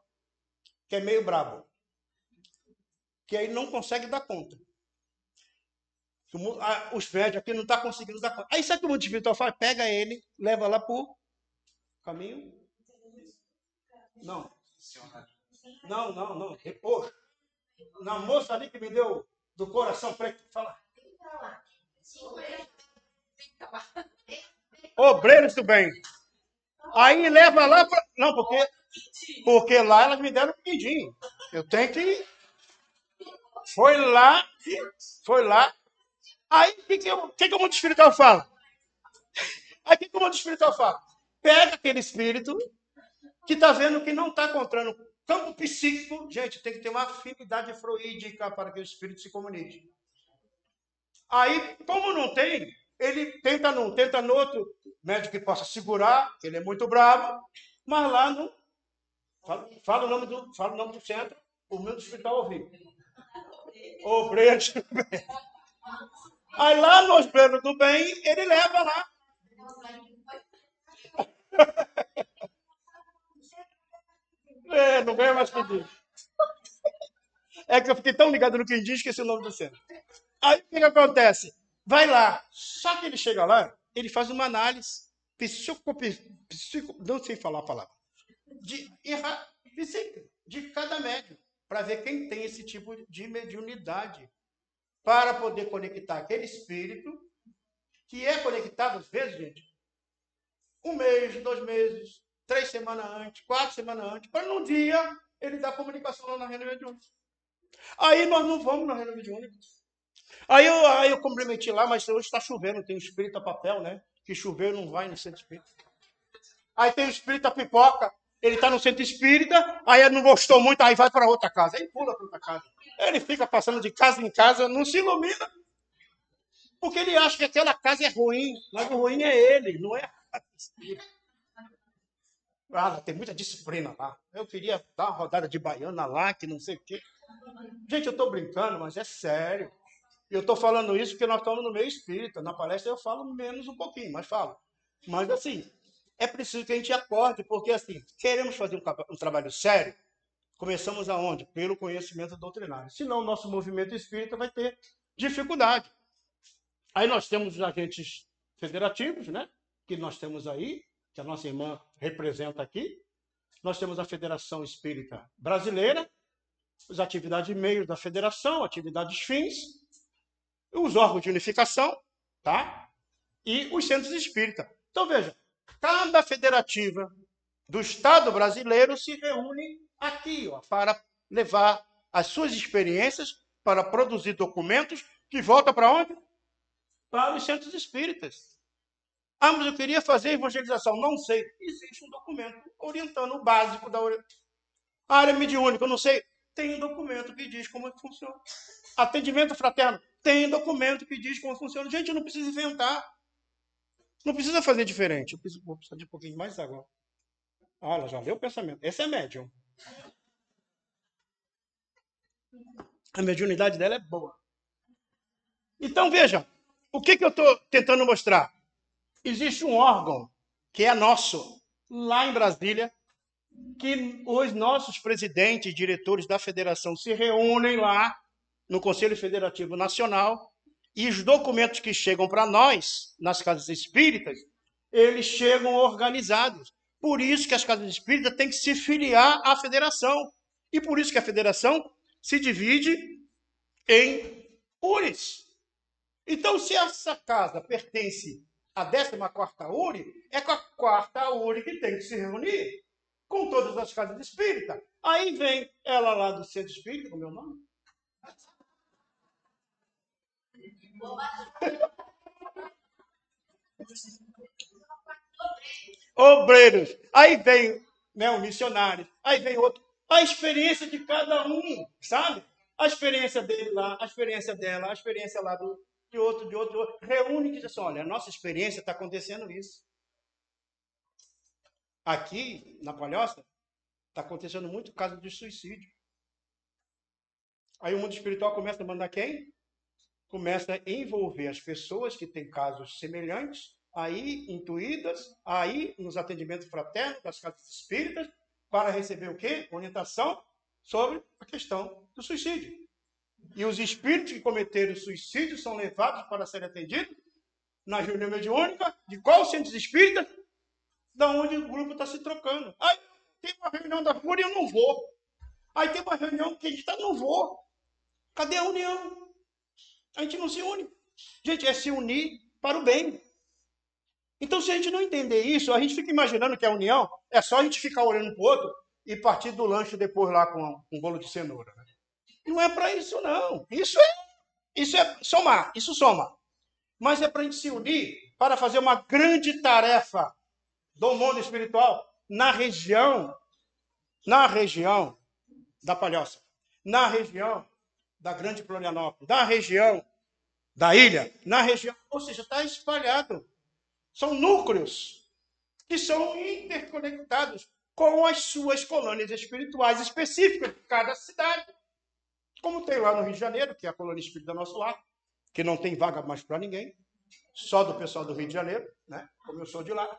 que é meio brabo. Que aí não consegue dar conta. Os médios aqui não estão conseguindo dar conta. Aí sabe o que o mundo espiritual faz? Pega ele, leva lá para o caminho. Não. Não. Pô, na moça ali que me deu do coração preto, fala. Obreiros do bem. Aí leva lá para. Não, porque lá elas me deram um quindim. Eu tenho que. Foi lá. Aí o que o mundo espiritual fala? Aí o que o mundo espiritual fala? Pega aquele espírito que está vendo que não está encontrando campo psíquico. Gente, tem que ter uma afinidade fluídica para que o espírito se comunique. Aí, como não tem, ele tenta num, tenta no outro, médico que possa segurar, ele é muito bravo, mas lá não. Fala o nome do centro, o mundo espiritual ouvir. Obreiros do bem. Aí lá no Obreiros do bem, ele leva lá. Não ganha mais pedido. É que eu fiquei tão ligado no que diz, esqueci o nome do centro. Aí o que acontece? Vai lá. Só que ele chega lá, ele faz uma análise não sei falar a palavra, de cada médium, para ver quem tem esse tipo de mediunidade, para poder conectar aquele espírito, que é conectado, às vezes, gente, 1 mês, 2 meses, 3 semanas antes, 4 semanas antes, para no dia ele dar comunicação lá na reunião mediúnica. Aí nós não vamos na reunião mediúnica. Aí eu comprometi lá, mas hoje está chovendo, tem o espírito a papel, né? Que choveu não vai no centro espírita. Aí tem o espírito a pipoca, ele está no centro espírita, aí ele não gostou muito, aí vai para outra casa, aí pula para outra casa. Ele fica passando de casa em casa, não se ilumina, porque ele acha que aquela casa é ruim, mas o ruim é ele, não é a espírita. Tem muita disciplina lá. Eu queria dar uma rodada de baiana lá, que não sei o quê. Gente, eu estou brincando, mas é sério. Eu estou falando isso porque nós estamos no meio espírita. Na palestra eu falo menos um pouquinho, mas falo. Mas assim, é preciso que a gente acorde, porque assim, queremos fazer um trabalho sério, começamos aonde? Pelo conhecimento doutrinário. Senão o nosso movimento espírita vai ter dificuldade. Aí nós temos os agentes federativos, né? Que nós temos aí, que a nossa irmã representa aqui. Nós temos a Federação Espírita Brasileira, as atividades de meios da federação, atividades fins, os órgãos de unificação, tá? e os centros espíritas. Então, veja, cada federativa do Estado brasileiro se reúne aqui, ó, para levar as suas experiências, para produzir documentos que voltam para onde? Para os centros espíritas. Ah, mas eu queria fazer evangelização. Não sei. Existe um documento orientando o básico da área mediúnica. Eu não sei. Tem um documento que diz como é que funciona. Atendimento fraterno. Tem um documento que diz como funciona. Gente, não precisa inventar. Não precisa fazer diferente. Vou precisar de um pouquinho mais água. Olha, já leu o pensamento. Esse é médium. A mediunidade dela é boa. Então, veja. O que eu estou tentando mostrar? Existe um órgão que é nosso, lá em Brasília, que os nossos presidentes e diretores da federação se reúnem lá no Conselho Federativo Nacional e os documentos que chegam para nós, nas casas espíritas, eles chegam organizados. Por isso que as casas espíritas têm que se filiar à federação. E por isso que a federação se divide em URIs. Então, se essa casa pertence à 14ª URI, é com a 4ª URI que tem que se reunir com todas as casas espíritas. Aí vem ela lá do centro espírita, como é o nome? Obreiros. Aí vem, né, o missionário. Aí vem outro. A experiência de cada um, sabe? A experiência dele lá, a experiência dela, a experiência lá de outro. Reúne e diz assim, olha, a nossa experiência está acontecendo isso. Aqui, na Palhoça, está acontecendo muito caso de suicídio. Aí o mundo espiritual começa a mandar quem? Começa a envolver as pessoas que têm casos semelhantes, aí intuídas, aí nos atendimentos fraternos das casas espíritas, para receber o quê? Orientação sobre a questão do suicídio. E os espíritos que cometeram suicídio são levados para serem atendidos na reunião mediúnica de qual centros espíritas? Da onde o grupo está se trocando. Aí tem uma reunião da FURIA e eu não vou. Aí tem uma reunião que a gente está, não vou. Cadê a união? A gente não se une. Gente, é se unir para o bem. Então, se a gente não entender isso, a gente fica imaginando que a união é só a gente ficar olhando para o outro e partir do lanche depois lá com um bolo de cenoura. Né? Não é para isso, não. Isso é somar, isso soma. Mas é para a gente se unir para fazer uma grande tarefa do mundo espiritual na região da Palhoça, na região da Grande Florianópolis, na região da ilha, na região, ou seja, está espalhado. São núcleos que são interconectados com as suas colônias espirituais específicas de cada cidade. Como tem lá no Rio de Janeiro, que é a colônia espírita do nosso lar, que não tem vaga mais para ninguém, só do pessoal do Rio de Janeiro, né? Como eu sou de lá.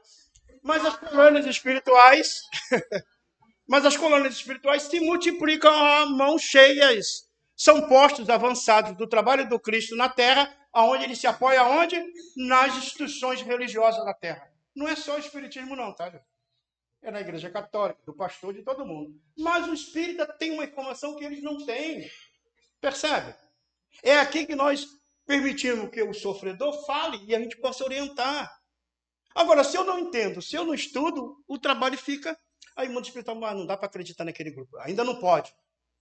Mas as colônias espirituais se multiplicam a mãos cheias. São postos avançados do trabalho do Cristo na Terra, aonde ele se apoia aonde? Nas instituições religiosas da Terra. Não é só o espiritismo não, tá? É na Igreja Católica, do pastor, de todo mundo. Mas o espírita tem uma informação que eles não têm. Percebe? É aqui que nós permitimos que o sofredor fale e a gente possa orientar. Agora, se eu não entendo, se eu não estudo, o trabalho fica... Aí o mundo espiritual, não dá para acreditar naquele grupo. Ainda não pode.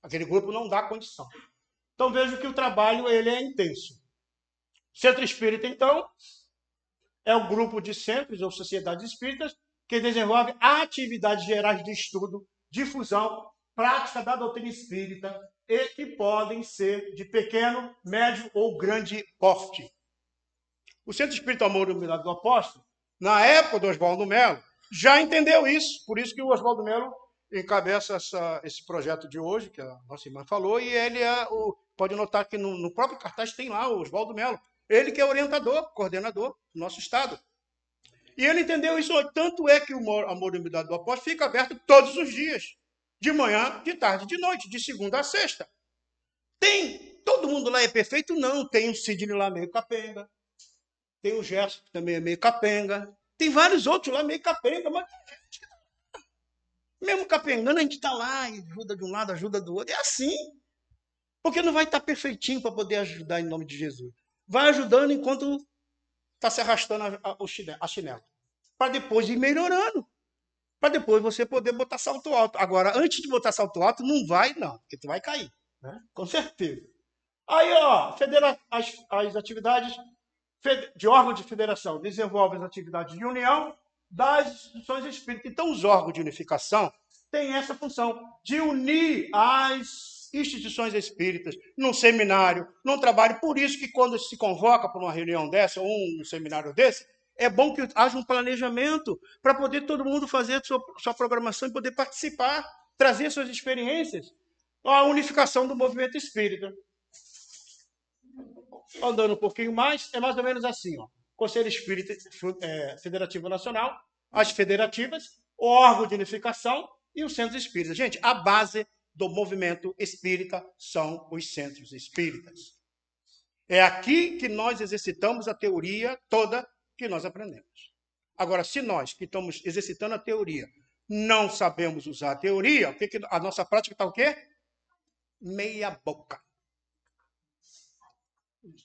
Aquele grupo não dá condição. Então, vejo que o trabalho ele é intenso. Centro Espírita, então, é o grupo de centros ou sociedades espíritas que desenvolve atividades gerais de estudo, difusão, prática da doutrina espírita e que podem ser de pequeno, médio ou grande porte. O Centro Espírita Amor e Humildade do Apóstolo, na época do Oswaldo Melo, já entendeu isso. Por isso que o Oswaldo Melo encabeça esse projeto de hoje, que a nossa irmã falou, e ele pode notar que no próprio cartaz tem lá o Oswaldo Melo. Ele que é orientador, coordenador do nosso estado. E ele entendeu isso, tanto é que o Amor e Humildade do Apóstolo fica aberto todos os dias, de manhã, de tarde, de noite, de segunda a sexta. Todo mundo lá é perfeito? Não. Tem o Sidney lá meio capenga, tem o Gerson, que também é meio capenga, tem vários outros lá meio capenga, mas mesmo capengando, a gente está lá e ajuda de um lado, ajuda do outro. É assim. Porque não vai estar perfeitinho para poder ajudar em nome de Jesus. Vai ajudando enquanto está se arrastando a chinela. Para depois ir melhorando. Para depois você poder botar salto alto. Agora, antes de botar salto alto, não vai, não, porque tu vai cair. Né? Com certeza. Aí, ó, as atividades de órgão de federação desenvolvem as atividades de união das instituições espíritas. Então, os órgãos de unificação têm essa função de unir as instituições espíritas num seminário, num trabalho. Por isso que quando se convoca para uma reunião dessa, ou um seminário desse, é bom que haja um planejamento para poder todo mundo fazer a sua programação e poder participar, trazer suas experiências. A unificação do movimento espírita. Andando um pouquinho mais, é mais ou menos assim, ó. Conselho Espírita Federativo Nacional, as federativas, o órgão de unificação e os centros espíritas. Gente, a base do movimento espírita são os centros espíritas. É aqui que nós exercitamos a teoria toda que nós aprendemos. Agora, se nós que estamos exercitando a teoria não sabemos usar a teoria, a nossa prática está o quê? Meia boca.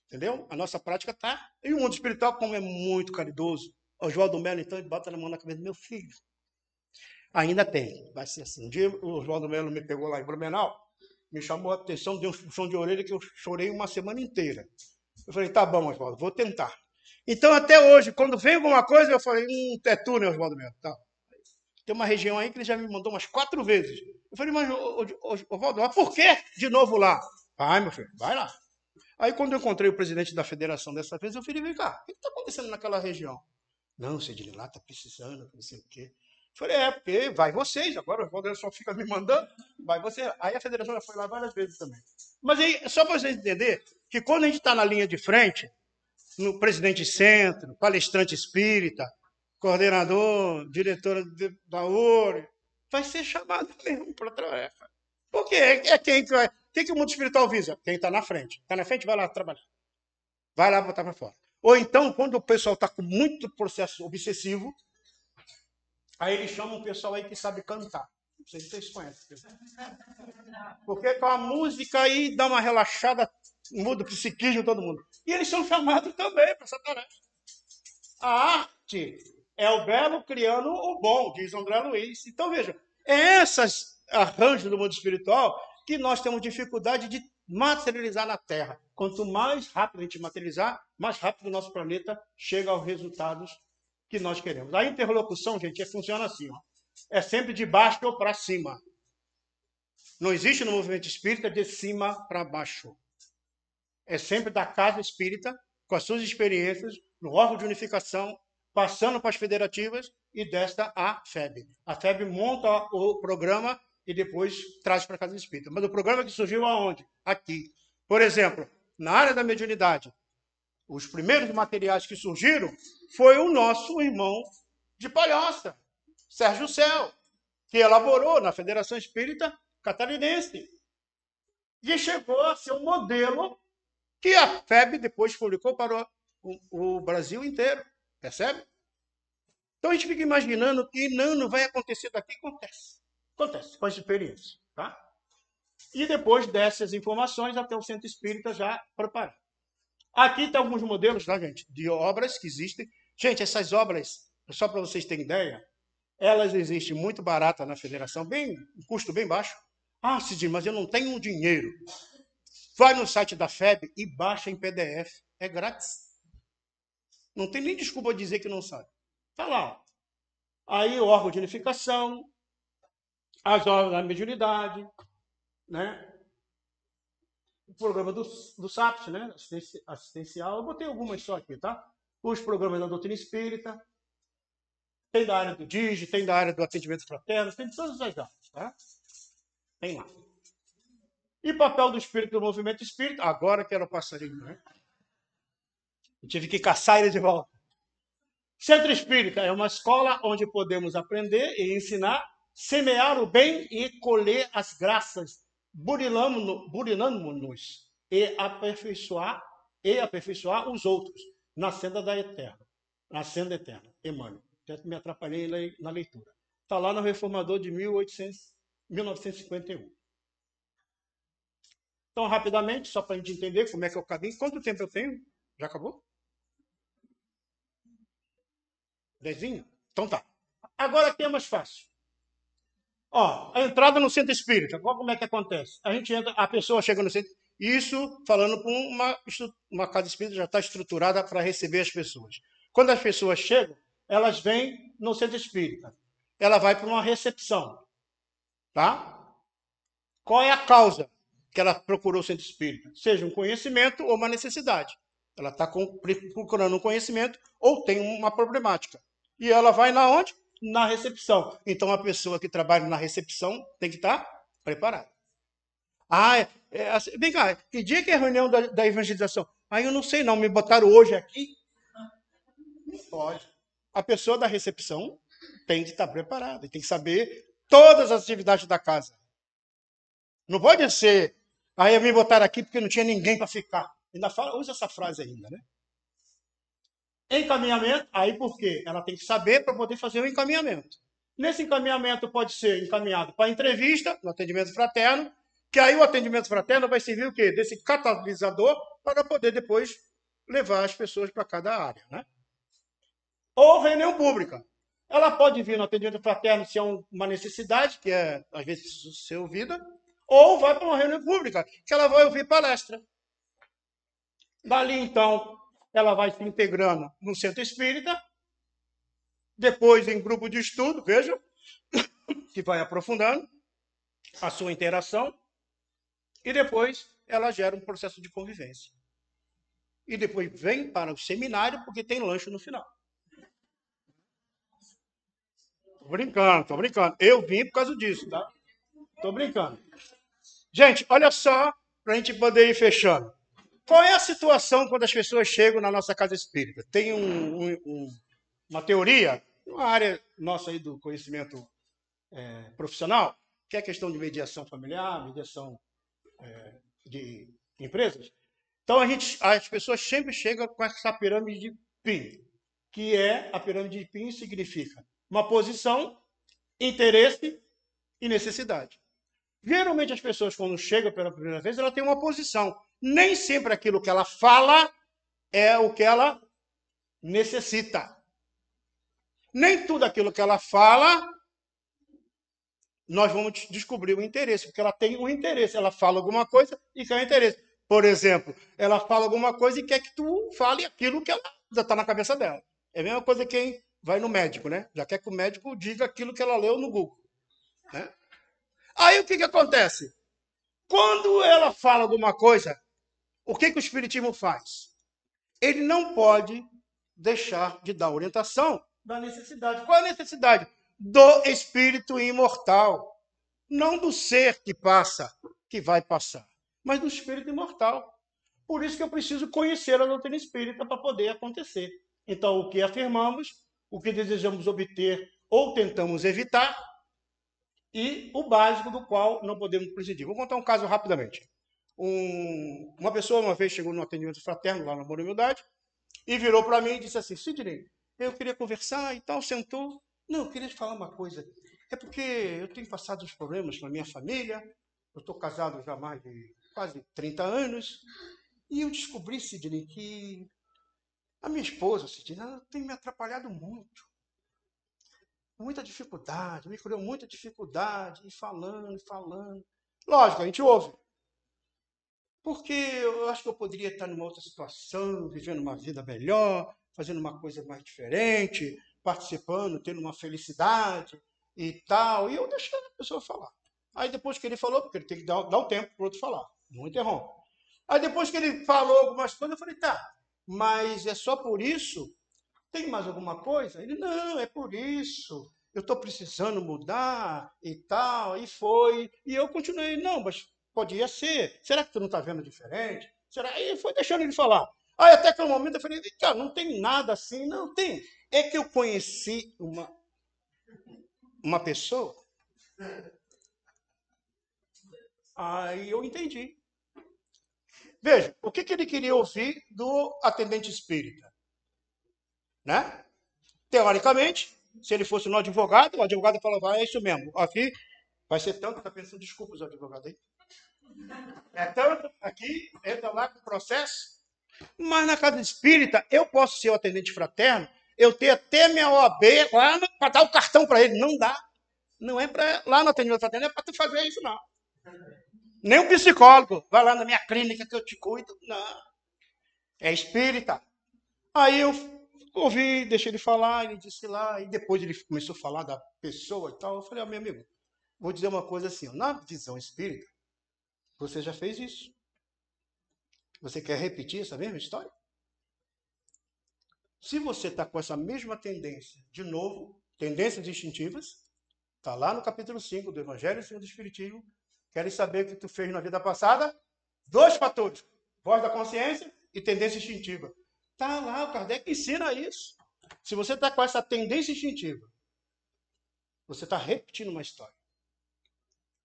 Entendeu? A nossa prática está. E o mundo espiritual, como é muito caridoso, o Oswaldo Melo, então, ele bota na mão na cabeça do meu filho. Ainda tem, vai ser assim. Um dia o Oswaldo Melo me pegou lá em Blumenau, me chamou a atenção, deu um puxão de orelha que eu chorei uma semana inteira. Eu falei, tá bom, Oswaldo, vou tentar. Então, até hoje, quando vem alguma coisa, eu falei, é tu, né, Oswaldo Melo? Tá. Tem uma região aí que ele já me mandou umas 4 vezes. Eu falei, mas, Oswaldo, mas por que de novo lá? Vai, meu filho, vai lá. Aí, quando eu encontrei o presidente da federação dessa vez, eu falei, vem cá, o que está acontecendo naquela região? Não, Sidney, lá está precisando, não sei o quê. Eu falei, porque vai vocês, agora o Valdir só fica me mandando, vai você. Aí a federação já foi lá várias vezes também. Mas aí, só para vocês entenderem, que quando a gente está na linha de frente, no presidente centro, palestrante espírita, coordenador, diretora da URI, vai ser chamado mesmo para a tarefa. Porque é quem que vai. O que o mundo espiritual visa? Quem está na frente. Está na frente, vai lá trabalhar. Vai lá botar para fora. Ou então, quando o pessoal está com muito processo obsessivo, aí eles chamam um pessoal aí que sabe cantar. Não sei se vocês conhecem. Porque com a música aí dá uma relaxada, muda o psiquismo de todo mundo. E eles são chamados também para essa tarefa. A arte é o belo criando o bom, diz André Luiz. Então, veja, é esses arranjos do mundo espiritual que nós temos dificuldade de materializar na Terra. Quanto mais rápido a gente materializar, mais rápido o nosso planeta chega aos resultados que nós queremos. A interlocução, gente, funciona assim, ó. É sempre de baixo para cima. Não existe no movimento espírita de cima para baixo. É sempre da casa espírita, com as suas experiências, no órgão de unificação, passando para as federativas e desta a FEB. A FEB monta o programa e depois traz para a casa espírita. Mas o programa que surgiu aonde? Aqui. Por exemplo, na área da mediunidade, os primeiros materiais que surgiram foi o nosso irmão de Palhoça, Sérgio Céu, que elaborou na Federação Espírita Catarinense. E chegou a ser um modelo que a FEB depois publicou para o Brasil inteiro. Percebe? Então a gente fica imaginando que não vai acontecer daqui. Acontece. Acontece com as experiências. Tá? E depois dessas informações, até o Centro Espírita já preparado. Aqui tem alguns modelos, tá, gente? De obras que existem. Gente, essas obras, só para vocês terem ideia, elas existem muito baratas na federação, um custo bem baixo. Ah, Cidinho, mas eu não tenho dinheiro. Vai no site da FEB e baixa em PDF. É grátis. Não tem nem desculpa dizer que não sabe. Está lá. Aí o órgão de unificação, as obras da mediunidade, né? O programa do SAPS, né? Assistencial. Eu botei algumas só aqui, tá? Os programas da doutrina espírita. Tem da área do DIGI, tem da área do atendimento fraterno, tem de todas as áreas, tá? Tem lá. E papel do espírito do movimento espírita, agora que era o passarinho, né? Eu tive que caçar ele de volta. Centro Espírita é uma escola onde podemos aprender e ensinar, semear o bem e colher as graças, burilando-nos e aperfeiçoar os outros na senda da eterna, na senda eterna. Emmanuel. Até me atrapalhei na leitura. Está lá no Reformador de 1951. Então, rapidamente, só para a gente entender como é que é o caminho. Quanto tempo eu tenho? Já acabou? 10? Então tá. Agora aqui é mais fácil. Ó, a entrada no centro espírita, como é que acontece? A gente entra, a pessoa chega no centro, isso falando com uma casa espírita já está estruturada para receber as pessoas. Quando as pessoas chegam, elas vêm no centro espírita. Ela vai para uma recepção, tá? Qual é a causa que ela procurou o centro espírita? Seja um conhecimento ou uma necessidade. Ela está procurando um conhecimento ou tem uma problemática. E ela vai na onde? Na recepção. Então, a pessoa que trabalha na recepção tem que estar preparada. Assim, vem cá, que dia que é a reunião da evangelização? Eu não sei não, me botaram hoje aqui. Não pode. A pessoa da recepção tem que estar preparada, tem que saber todas as atividades da casa. Não pode ser, me botaram aqui porque não tinha ninguém para ficar. Ainda usa essa frase ainda, né? Encaminhamento, aí por quê? Ela tem que saber para poder fazer o encaminhamento. Nesse encaminhamento pode ser encaminhado para entrevista, no atendimento fraterno, que aí o atendimento fraterno vai servir o quê? Desse catalisador para poder depois levar as pessoas para cada área, né? Ou reunião pública. Ela pode vir no atendimento fraterno se é uma necessidade, que é, às vezes, ser ouvida, ou vai para uma reunião pública, que ela vai ouvir palestra. Dali, então, ela vai se integrando no centro espírita, depois em grupo de estudo, vejam, que vai aprofundando a sua interação, e depois ela gera um processo de convivência. E depois vem para o seminário, porque tem lanche no final. Tô brincando, tô brincando. Eu vim por causa disso, tá? Tô brincando. Gente, olha só, para a gente poder ir fechando. Qual é a situação quando as pessoas chegam na nossa casa espírita? Tem uma teoria, uma área nossa aí do conhecimento profissional, que é a questão de mediação familiar, mediação de empresas. Então, as pessoas sempre chegam com essa pirâmide de PIN, que é a pirâmide de PIN significa uma posição, interesse e necessidade. Geralmente, as pessoas, quando chegam pela primeira vez, ela tem uma posição. Nem sempre aquilo que ela fala é o que ela necessita. Nem tudo aquilo que ela fala, nós vamos descobrir o interesse, porque ela tem um interesse. Ela fala alguma coisa e quer um interesse. Por exemplo, ela fala alguma coisa e quer que tu fale aquilo que ela já está na cabeça dela. É a mesma coisa que quem vai no médico, né? Já quer que o médico diga aquilo que ela leu no Google, né? Aí o que acontece? Quando ela fala alguma coisa, o que o Espiritismo faz? Ele não pode deixar de dar orientação da necessidade. Qual é a necessidade? Do espírito imortal. Não do ser que passa, que vai passar, mas do espírito imortal. Por isso que eu preciso conhecer a doutrina espírita para poder acontecer. Então, o que afirmamos, o que desejamos obter ou tentamos evitar, e o básico do qual não podemos prescindir. Vou contar um caso rapidamente. Uma pessoa uma vez chegou no atendimento fraterno, lá na Boa Humildade, e virou para mim e disse assim: Sidney, eu queria conversar e tal, sentou. Não, eu queria te falar uma coisa. É porque eu tenho passado uns problemas com a minha família, eu estou casado já há mais de quase 30 anos, e eu descobri, Sidney, que a minha esposa, Sidney, ela tem me atrapalhado muito. Muita dificuldade, me criou muita dificuldade, e falando, falando. Lógico, a gente ouve. Porque eu acho que eu poderia estar numa outra situação, vivendo uma vida melhor, fazendo uma coisa mais diferente, participando, tendo uma felicidade e tal. E eu deixando a pessoa falar. Aí depois que ele falou, porque ele tem que dar o tempo para o outro falar, não interrompe. Aí depois que ele falou algumas coisas, eu falei, tá, mas é só por isso? Tem mais alguma coisa? Ele, não, é por isso. Eu estou precisando mudar e tal, e foi. E eu continuei, não, mas podia ser. Será que tu não está vendo diferente? Será? E foi deixando ele falar. Aí até que um momento eu falei, cara, não tem nada assim, não tem. É que eu conheci uma pessoa, aí eu entendi. Veja, o que ele queria ouvir do atendente espírita? Né? Teoricamente, se ele fosse no advogado, o advogado falava, é isso mesmo, aqui vai ser tanto, está pensando, desculpa os advogados aí. É tanto, aqui, entra lá com o processo. Mas na casa espírita, eu posso ser o atendente fraterno, eu ter até minha OAB lá para dar o cartão para ele. Não dá. Não é para lá no atendimento, não é para tu fazer isso, não. Nem um psicólogo. Vai lá na minha clínica que eu te cuido. Não. É espírita. Aí eu ouvi, deixei ele falar, ele disse lá, e depois ele começou a falar da pessoa e tal. Eu falei, meu amigo, vou dizer uma coisa assim, na visão espírita, você já fez isso. Você quer repetir essa mesma história? Se você está com essa mesma tendência, de novo, tendências instintivas, está lá no capítulo 5 do Evangelho segundo o Espiritismo, querem saber o que tu fez na vida passada? 2 fatores, voz da consciência e tendência instintiva. Está lá, o Kardec ensina isso. Se você está com essa tendência instintiva, você está repetindo uma história.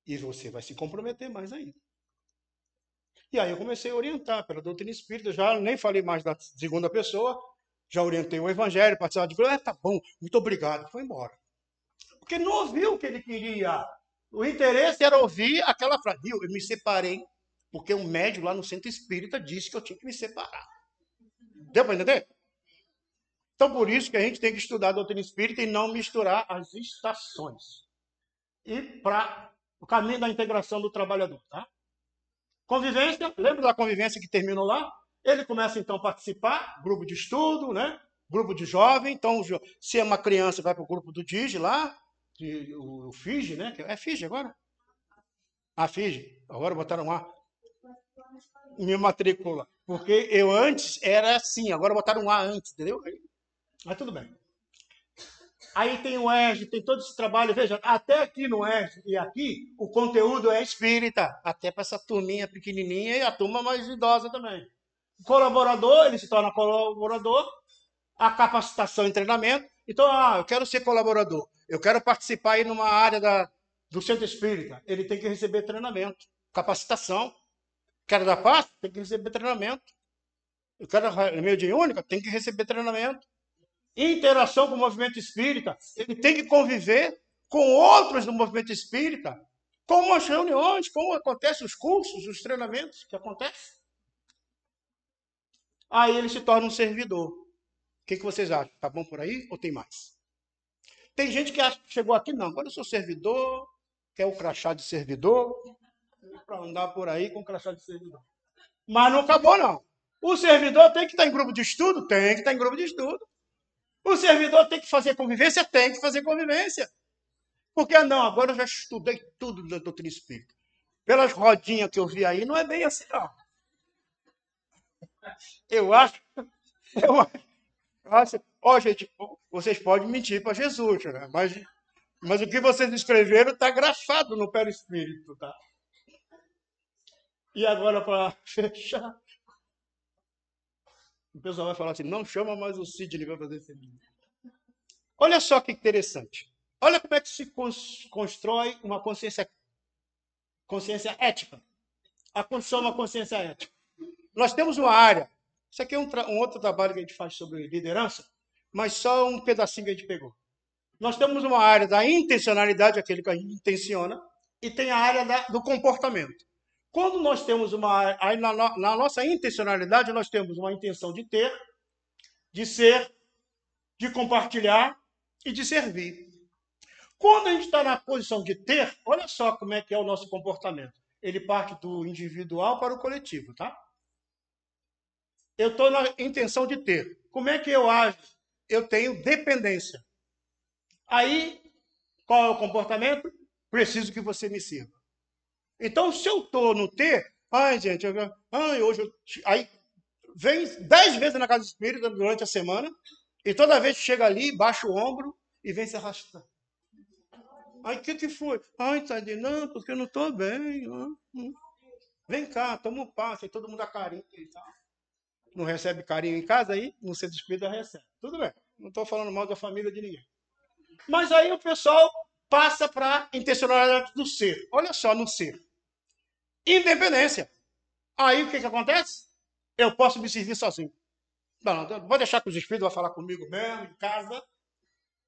E você vai se comprometer mais ainda. E aí eu comecei a orientar pela doutrina espírita, já nem falei mais da segunda pessoa, já orientei o Evangelho, participava de tá bom, muito obrigado, foi embora. Porque não ouviu o que ele queria. O interesse era ouvir aquela frase. Eu me separei, porque um médium lá no centro espírita disse que eu tinha que me separar. Deu para entender? Então, por isso que a gente tem que estudar a doutrina espírita e não misturar as estações. E para o caminho da integração do trabalhador, tá? Convivência, lembra da convivência que terminou lá? Ele começa, então, a participar, grupo de estudo, né? Grupo de jovem. Então, se é uma criança, vai para o grupo do DIG lá, o FIG, né? É FIG agora? Ah, FIG. Agora botaram lá. Minha matrícula. Porque eu antes era assim, agora botaram um A antes, entendeu? Mas tudo bem. Aí tem o ERG, tem todo esse trabalho. Veja, até aqui no ERG e aqui, o conteúdo é espírita. Até para essa turminha pequenininha e a turma mais idosa também. O colaborador, ele se torna colaborador. A capacitação e treinamento. Então, eu quero ser colaborador. Eu quero participar aí numa área do centro espírita. Ele tem que receber treinamento, capacitação. Quero dar passo? Tem que receber treinamento. Eu quero meio de única? Tem que receber treinamento. Interação com o movimento espírita. Ele tem que conviver com outros do movimento espírita. Como as reuniões, como acontecem os cursos, os treinamentos que acontecem. Aí ele se torna um servidor. O que vocês acham? Tá bom por aí ou tem mais? Tem gente que acha que chegou aqui, não. Agora eu sou servidor, quer o crachá de servidor, para andar por aí com o crachá de servidor. Mas não acabou, não. O servidor tem que estar em grupo de estudo? Tem que estar em grupo de estudo. O servidor tem que fazer convivência? Tem que fazer convivência. Porque, não, agora eu já estudei tudo da doutrina espírita. Pelas rodinhas que eu vi aí, não é bem assim, não. Eu acho. Gente, vocês podem mentir para Jesus, né? Mas o que vocês escreveram está grafado no perispírito, tá? E agora, para fechar, o pessoal vai falar assim, não chama mais o Sidney para fazer esse vídeo. Olha só que interessante. Olha como é que se constrói uma consciência ética. A construção de uma consciência ética. Nós temos uma área. Isso aqui é um outro trabalho que a gente faz sobre liderança, mas só um pedacinho que a gente pegou. Nós temos uma área da intencionalidade, aquele que a gente intenciona, e tem a área do comportamento. Quando nós temos na nossa intencionalidade, nós temos uma intenção de ter, de ser, de compartilhar e de servir. Quando a gente está na posição de ter, olha só como é que é o nosso comportamento. Ele parte do individual para o coletivo, tá? Eu estou na intenção de ter. Como é que eu ajo? Eu tenho dependência. Aí, qual é o comportamento? Preciso que você me sirva. Então, se eu estou no ter, gente, hoje aí vem 10 vezes na casa espírita durante a semana, e toda vez que chega ali, baixa o ombro e vem se arrastando. Aí, o que foi? Tadinho, não, porque eu não estou bem. Vem cá, toma um passo, e todo mundo dá carinho e tal. Não recebe carinho em casa, aí no centro espírita recebe. Tudo bem, não estou falando mal da família de ninguém. Mas aí o pessoal passa para a intencionalidade do ser. Olha só, no ser. Independência. Aí o que acontece? Eu posso me servir sozinho. Não, vou deixar que os espíritos vão falar comigo mesmo, em casa,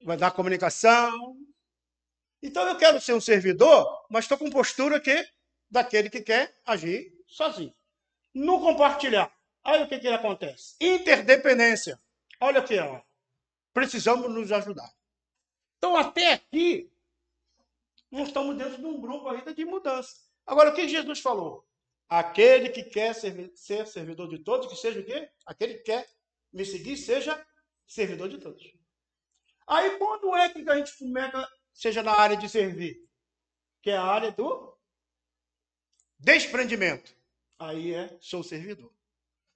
vai dar comunicação. Então eu quero ser um servidor, mas estou com postura daquele que quer agir sozinho. No compartilhar. Aí o que acontece? Interdependência. Olha aqui, ó. precisamos nos ajudar. Então, até aqui, nós estamos dentro de um grupo ainda de mudança. Agora, o que Jesus falou? Aquele que quer ser servidor de todos, que seja o quê? Aquele que quer me seguir, seja servidor de todos. Aí, quando é que a gente começa, seja na área de servir? Que é a área do desprendimento. Aí sou servidor.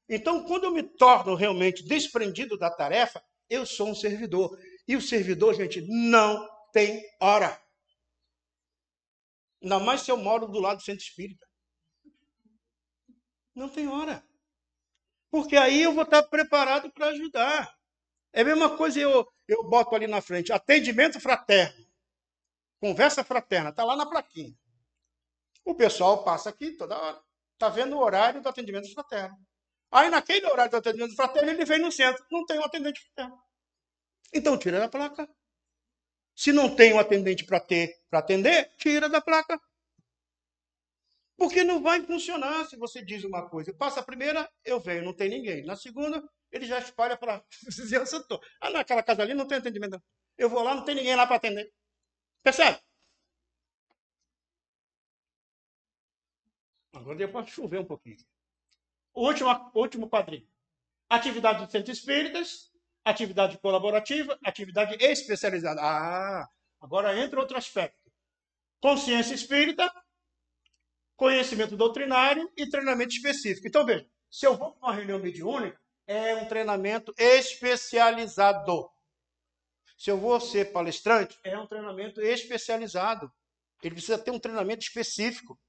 Então, quando eu me torno realmente desprendido da tarefa, eu sou um servidor. E o servidor, gente, não tem hora. Ainda mais se eu moro do lado do centro espírita. Não tem hora. Porque aí eu vou estar preparado para ajudar. É a mesma coisa eu boto ali na frente, atendimento fraterno. Conversa fraterna, está lá na plaquinha. O pessoal passa aqui toda hora. Está vendo o horário do atendimento fraterno. Aí, naquele horário do atendimento fraterno, ele vem no centro. Não tem um atendente fraterno. Então, tira da placa. Se não tem um atendente para atender, tira da placa. Porque não vai funcionar se você diz uma coisa. Passa a primeira, eu venho, não tem ninguém. Na segunda, ele já espalha para a vizinhança toda. Ah, naquela casa ali não tem atendimento. Eu vou lá, não tem ninguém lá para atender. Percebe? Agora depois chover um pouquinho. O último quadrinho. Atividade de centros espíritas, atividade colaborativa, atividade especializada. Ah, agora entra outro aspecto. Consciência espírita, conhecimento doutrinário e treinamento específico. Então, veja, se eu vou para uma reunião mediúnica, é um treinamento especializado. Se eu vou ser palestrante, é um treinamento especializado. Ele precisa ter um treinamento específico.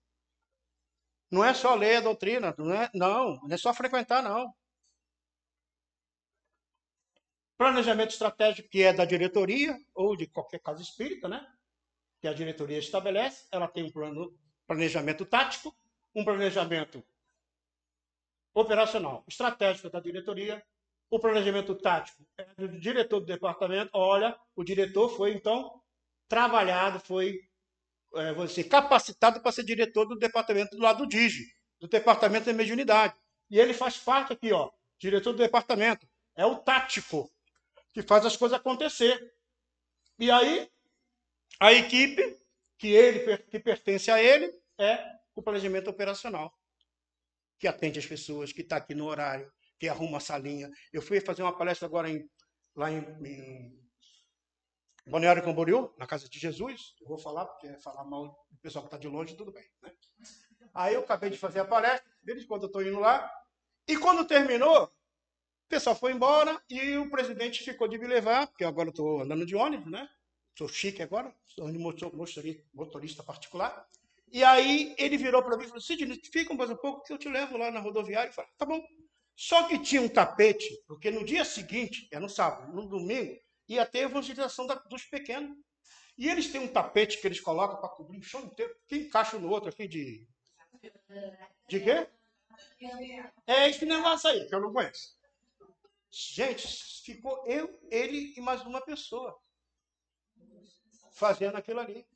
Não é só ler a doutrina, não é só frequentar, não. Planejamento estratégico, que é da diretoria, ou de qualquer casa espírita, né? Que a diretoria estabelece, ela tem um planejamento tático, um planejamento operacional, estratégico da diretoria, o planejamento tático é do diretor do departamento. Olha, o diretor foi, então, trabalhado, foi capacitado para ser diretor do departamento do lado do DIGI, do departamento de mediunidade. E ele faz parte aqui, ó, diretor do departamento. É o tático, que faz as coisas acontecer. E aí, a equipe que pertence a ele é o planejamento operacional, que atende as pessoas, que está aqui no horário, que arruma a salinha. Eu fui fazer uma palestra agora lá em Balneário Camboriú, na Casa de Jesus. Eu vou falar, porque falar mal do pessoal que está de longe, tudo bem. Né? Aí eu acabei de fazer a palestra, desde quando eu estou indo lá. E quando terminou, o pessoal foi embora e o presidente ficou de me levar, porque agora eu estou andando de ônibus, né? Sou chique agora, sou motorista particular. E aí ele virou para mim e falou: Sidney, fica mais um pouco que eu te levo lá na rodoviária. Eu falei: tá bom. Só que tinha um tapete, porque no dia seguinte, no sábado, no domingo, ia ter a evangelização dos pequenos. E eles têm um tapete que eles colocam para cobrir o chão inteiro, que encaixa no outro aqui de... De quê? É esse negócio aí, que eu não conheço. Gente, ficou eu, ele e mais uma pessoa fazendo aquilo ali.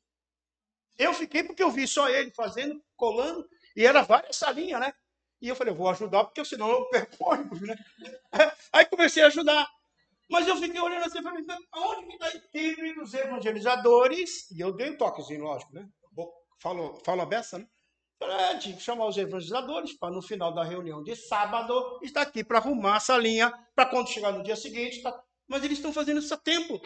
Eu fiquei porque eu vi só ele fazendo, colando, e era várias salinhas, né? E eu falei: vou ajudar, porque senão eu perco o ônibus, né? Aí comecei a ajudar. Mas eu fiquei olhando assim e falei: aonde que está a equipe dos evangelizadores? E eu dei um toquezinho, lógico, né? Falo a beça, né? Falei: tinha que chamar os evangelizadores para no final da reunião de sábado estar aqui para arrumar a salinha, para quando chegar no dia seguinte. Mas eles estão fazendo isso há tempo.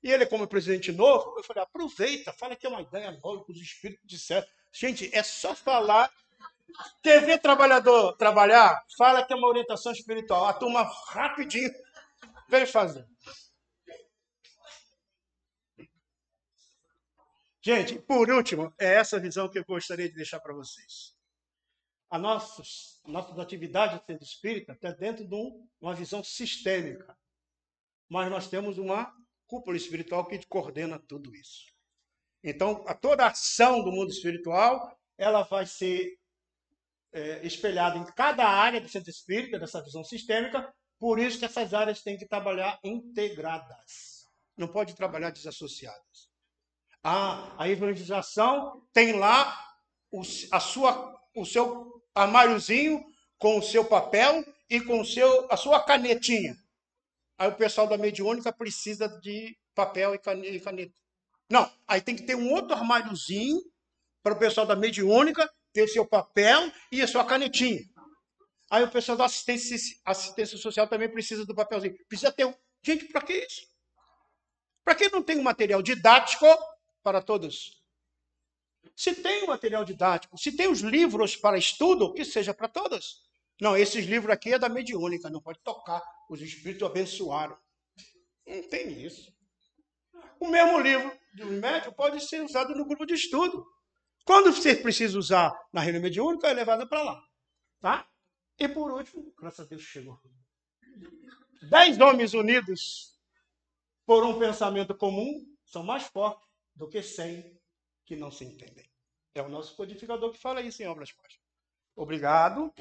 E ele, como presidente novo, eu falei: aproveita, fala que é uma ideia nova, que os espíritos disseram. Gente, é só falar. Quer ver trabalhador trabalhar? Fala que é uma orientação espiritual. A turma rapidinho vem fazer. Gente, por último, é essa visão que eu gostaria de deixar para vocês. As nossas atividades de centro espírita estão dentro de uma visão sistêmica. Mas nós temos uma cúpula espiritual que coordena tudo isso. Então, toda a ação do mundo espiritual, ela vai ser espelhada em cada área do centro espírita, dessa visão sistêmica. Por isso que essas áreas têm que trabalhar integradas. Não pode trabalhar desassociadas. A evangelização tem lá o seu armáriozinho com o seu papel e com a sua canetinha. Aí o pessoal da mediúnica precisa de papel e caneta. Não, aí tem que ter um outro armáriozinho para o pessoal da mediúnica ter o seu papel e a sua canetinha. Aí o pessoal da assistência social também precisa do papelzinho. Precisa ter um. Gente, para que isso? Para que não tem um material didático para todos? Se tem um material didático, se tem os livros para estudo, que seja para todos. Não, esses livros aqui é da mediúnica, não pode tocar. Os espíritos abençoaram. Não tem isso. O mesmo livro do médium pode ser usado no grupo de estudo. Quando você precisa usar na reunião mediúnica, é levado para lá. Tá? E por último, graças a Deus chegou. 10 homens unidos por um pensamento comum são mais fortes do que 100 que não se entendem. É o nosso codificador que fala isso em Obras Póstumas. Obrigado.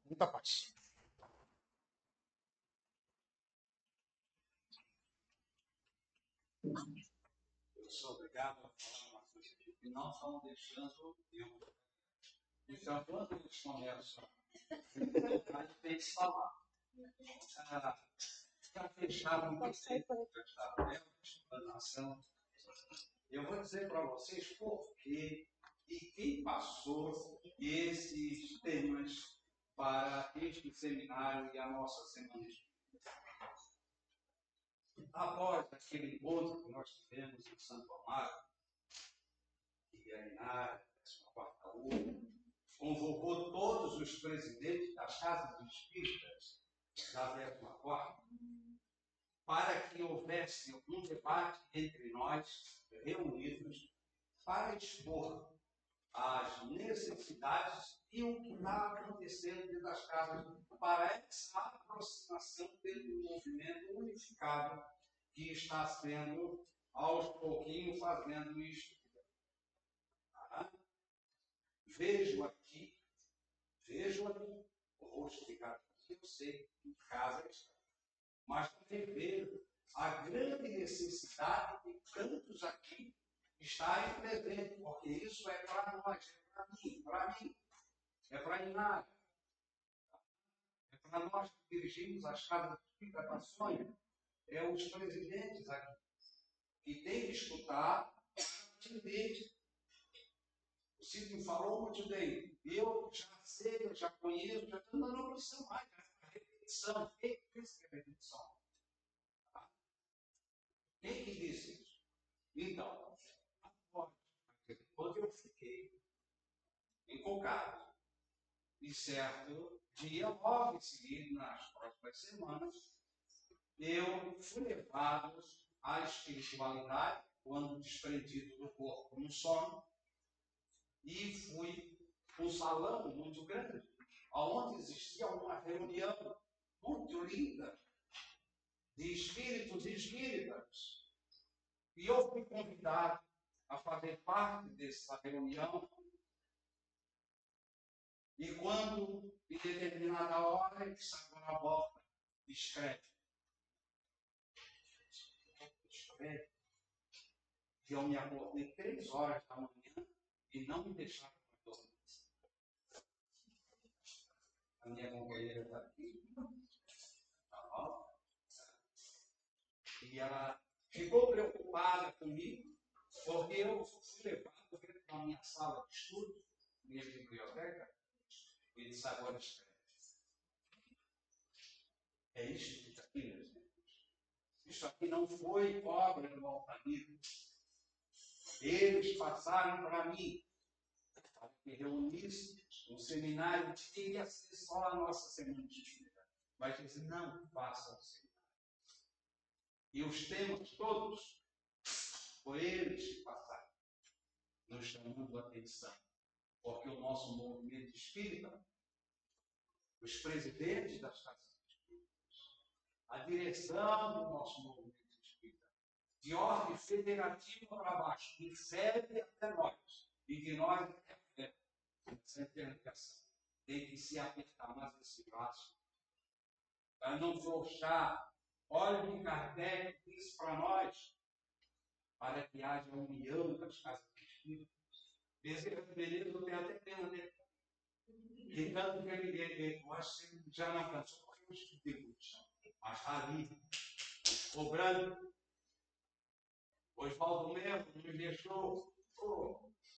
Muita paz. Eu sou obrigado a falar uma coisa que não estão deixando eu. Então, quando eles começam a tem que falar. Para fechar um pouquinho a nação, eu vou dizer para vocês por quê e quem passou esses temas para este seminário e a nossa semana espírita. Após aquele encontro que nós tivemos em Santo Amaro, e a Inária, a quarta urna, convocou todos os presidentes das casas espíritas da 14ª para que houvesse um debate entre nós, reunidos, para expor as necessidades e o que está acontecendo dentro das casas para essa aproximação pelo movimento unificado que está sendo, aos pouquinhos, fazendo isto. Tá? Vejo aqui, o rosto de cada um, eu sei que em casa está, mas também vejo a grande necessidade de tantos aqui estarem presentes, porque isso é para nós, é para mim, é para a Inária, é para nós que dirigimos as casas de explicações, é os presidentes aqui, que têm que escutar para entender. O Cid falou muito bem, eu já sei, eu já conheço, já estou dando uma opção mais, a repetição. Quem disse que é repetição? Quem que disse isso? Então, quando eu fiquei encucado, e certo dia, logo em seguida, nas próximas semanas, eu fui levado à espiritualidade, quando desprendido do corpo no sono, e fui para um salão muito grande, onde existia uma reunião muito linda de espíritos e espíritas. E eu fui convidado a fazer parte dessa reunião. E quando, em determinada hora, ele saiu na porta, escreve. E eu me acordei 3 horas da manhã e não me deixaram dormir. A minha companheira está aqui. Tá bom? E ela ficou preocupada comigo, porque eu fui levado dentro da minha sala de estudo, minha biblioteca, e disse: agora escreve. É isto que está aqui, meus irmãos. Isso aqui não foi obra do Altamiro. Eles passaram para mim, para que reunisse um seminário que teria sido só a nossa semana espírita. Mas eles não façam o seminário. E os temas todos, foi eles que passaram, nos chamando a atenção. Porque o nosso movimento espírita, os presidentes das casas espíritas, a direção do nosso movimento espírita, de ordem federativa para baixo, que serve até nós, e de nós até essa interligação. Tem que se apertar mais esse braço, para não afrouxar. Olha o que Kardec disse para nós, para que haja união das casas espíritas. Bezerra de Menezes, eu tenho até pena dele. E tanto que ele eu acho que ele já não cansou, porque eu estudei muito. mas está ali, cobrando. O Oswaldo mesmo me deixou. Oh,